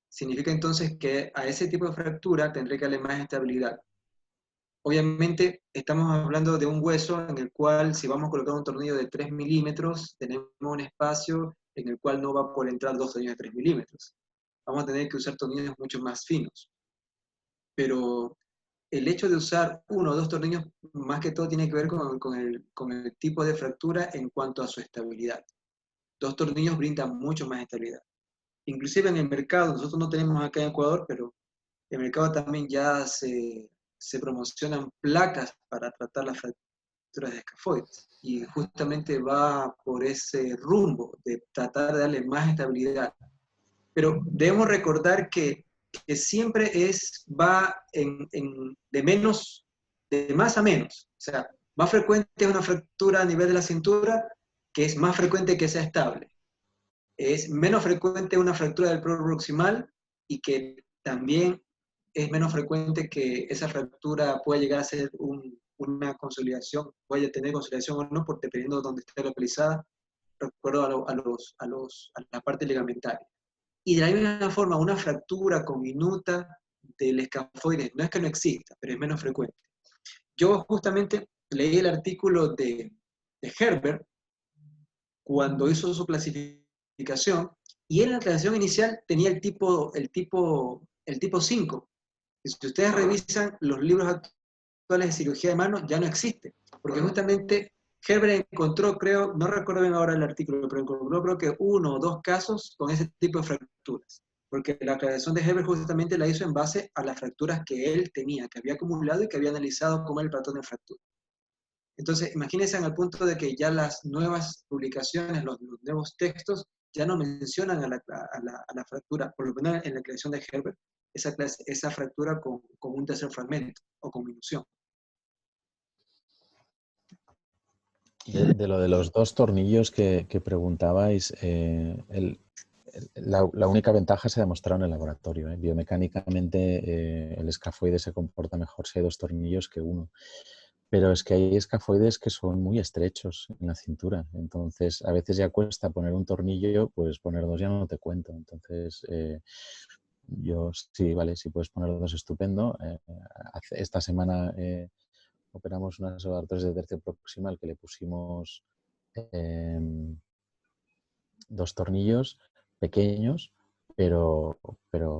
Significa entonces que a ese tipo de fractura tendré que darle más estabilidad. Obviamente estamos hablando de un hueso en el cual si vamos a colocar un tornillo de 3 milímetros, tenemos un espacio en el cual no va a poder entrar 2 tornillos de 3 milímetros. Vamos a tener que usar tornillos mucho más finos. Pero el hecho de usar 1 o 2 tornillos, más que todo tiene que ver con el tipo de fractura en cuanto a su estabilidad. 2 tornillos brindan mucho más estabilidad. Inclusive en el mercado, nosotros no tenemos acá en Ecuador, pero en el mercado también ya se promocionan placas para tratar las fracturas de escafoides. Y justamente va por ese rumbo de tratar de darle más estabilidad. Pero debemos recordar que siempre va de más a menos. O sea, más frecuente es una fractura a nivel de la cintura, que es más frecuente que sea estable. Es menos frecuente una fractura del proximal y que también es menos frecuente que esa fractura pueda llegar a ser una consolidación, puede tener consolidación o no, dependiendo de dónde esté localizada, de acuerdo a la parte ligamentaria. Y de la misma forma, una fractura conminuta del escafoides no es que no exista, pero es menos frecuente. Yo justamente leí el artículo de Herbert cuando hizo su clasificación, y en la clasificación inicial tenía el tipo 5. Y si ustedes revisan los libros actuales de cirugía de mano, ya no existe, porque justamente Herbert encontró, creo, no recuerdo bien ahora el artículo, pero encontró creo que 1 o 2 casos con ese tipo de fracturas, porque la aclaración de Herbert justamente la hizo en base a las fracturas que él tenía, que había acumulado y que había analizado como el patrón de fractura. Entonces, imagínense en el punto de que ya las nuevas publicaciones, los nuevos textos, ya no mencionan a la fractura, por lo menos en la creación de Herbert, esa fractura con un tercer fragmento o con minución. De lo de los 2 tornillos que preguntabais, la única ventaja se ha demostrado en el laboratorio, ¿eh? Biomecánicamente el escafoide se comporta mejor si hay 2 tornillos que 1. Pero es que hay escafoides que son muy estrechos en la cintura. Entonces, a veces ya cuesta poner un tornillo, pues poner 2 ya no te cuento. Entonces, yo sí, vale, si puedes poner 2, estupendo. Esta semana operamos unas adaptadores de tercio proximal que le pusimos 2 tornillos pequeños, pero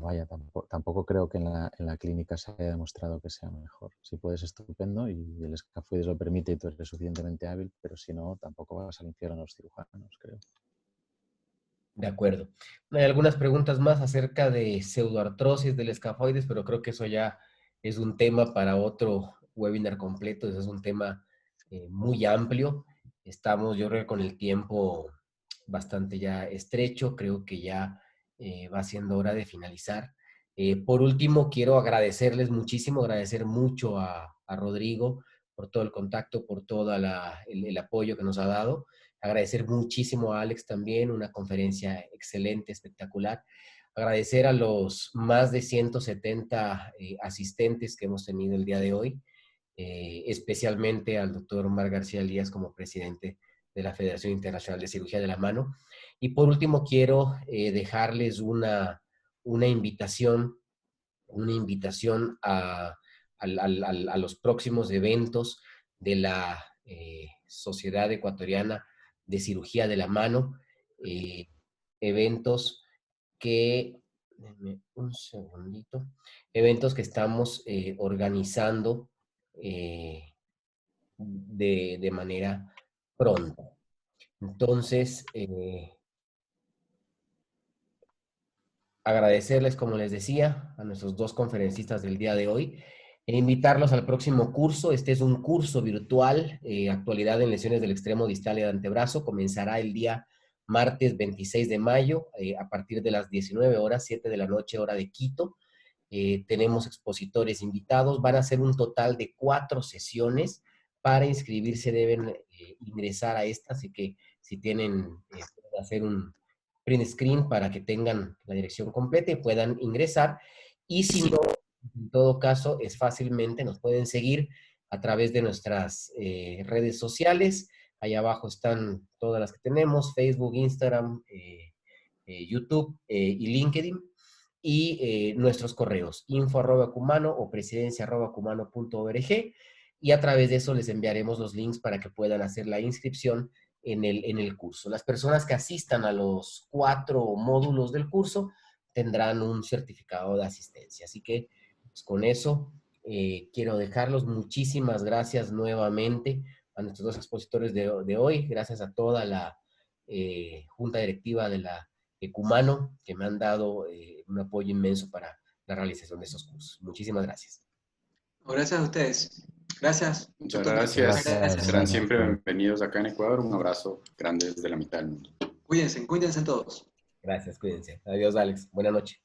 vaya, tampoco creo que en la clínica se haya demostrado que sea mejor. Si puedes, estupendo, y el escafoides lo permite y tú eres suficientemente hábil, pero si no, tampoco vas al infierno a los cirujanos, creo. De acuerdo. Hay algunas preguntas más acerca de pseudoartrosis del escafoides, pero creo que eso ya es un tema para otro webinar completo. Ese es un tema muy amplio. Estamos, yo creo, con el tiempo bastante ya estrecho. Creo que ya va siendo hora de finalizar. Por último, quiero agradecerles muchísimo, agradecer mucho a Rodrigo por todo el contacto, por todo el apoyo que nos ha dado. Agradecer muchísimo a Alex también, una conferencia excelente, espectacular. Agradecer a los más de 170 asistentes que hemos tenido el día de hoy, especialmente al doctor Omar García Elías como presidente de la Federación Internacional de Cirugía de la Mano. Y por último, quiero dejarles una invitación a los próximos eventos de la Sociedad Ecuatoriana de Cirugía de la Mano, eventos que, denme un segundito, eventos que estamos organizando de manera pronta. Entonces, agradecerles, como les decía, a nuestros dos conferencistas del día de hoy e invitarlos al próximo curso. Este es un curso virtual, actualidad en lesiones del extremo distal y de antebrazo. Comenzará el día martes 26 de mayo a partir de las 19 horas, 7 de la noche, hora de Quito. Tenemos expositores invitados. Van a ser un total de 4 sesiones. Para inscribirse deben ingresar a esta, así que si tienen, pueden hacer un print screen para que tengan la dirección completa y puedan ingresar. Y si no, en todo caso, es fácilmente, nos pueden seguir a través de nuestras redes sociales. Ahí abajo están todas las que tenemos: Facebook, Instagram, YouTube y LinkedIn. Y nuestros correos, info@cumano o presidencia@cumano.org, y a través de eso les enviaremos los links para que puedan hacer la inscripción en el curso. Las personas que asistan a los 4 módulos del curso tendrán un certificado de asistencia. Así que pues, con eso quiero dejarlos. Muchísimas gracias nuevamente a nuestros dos expositores de hoy. Gracias a toda la junta directiva de la Cumano, que me han dado un apoyo inmenso para la realización de estos cursos. Muchísimas gracias. Gracias a ustedes. Gracias. Muchas Doctor. gracias. Gracias. Serán siempre bienvenidos acá en Ecuador. Un abrazo grande desde la mitad del mundo. Cuídense todos. Gracias, cuídense. Adiós, Alex. Buenas noches.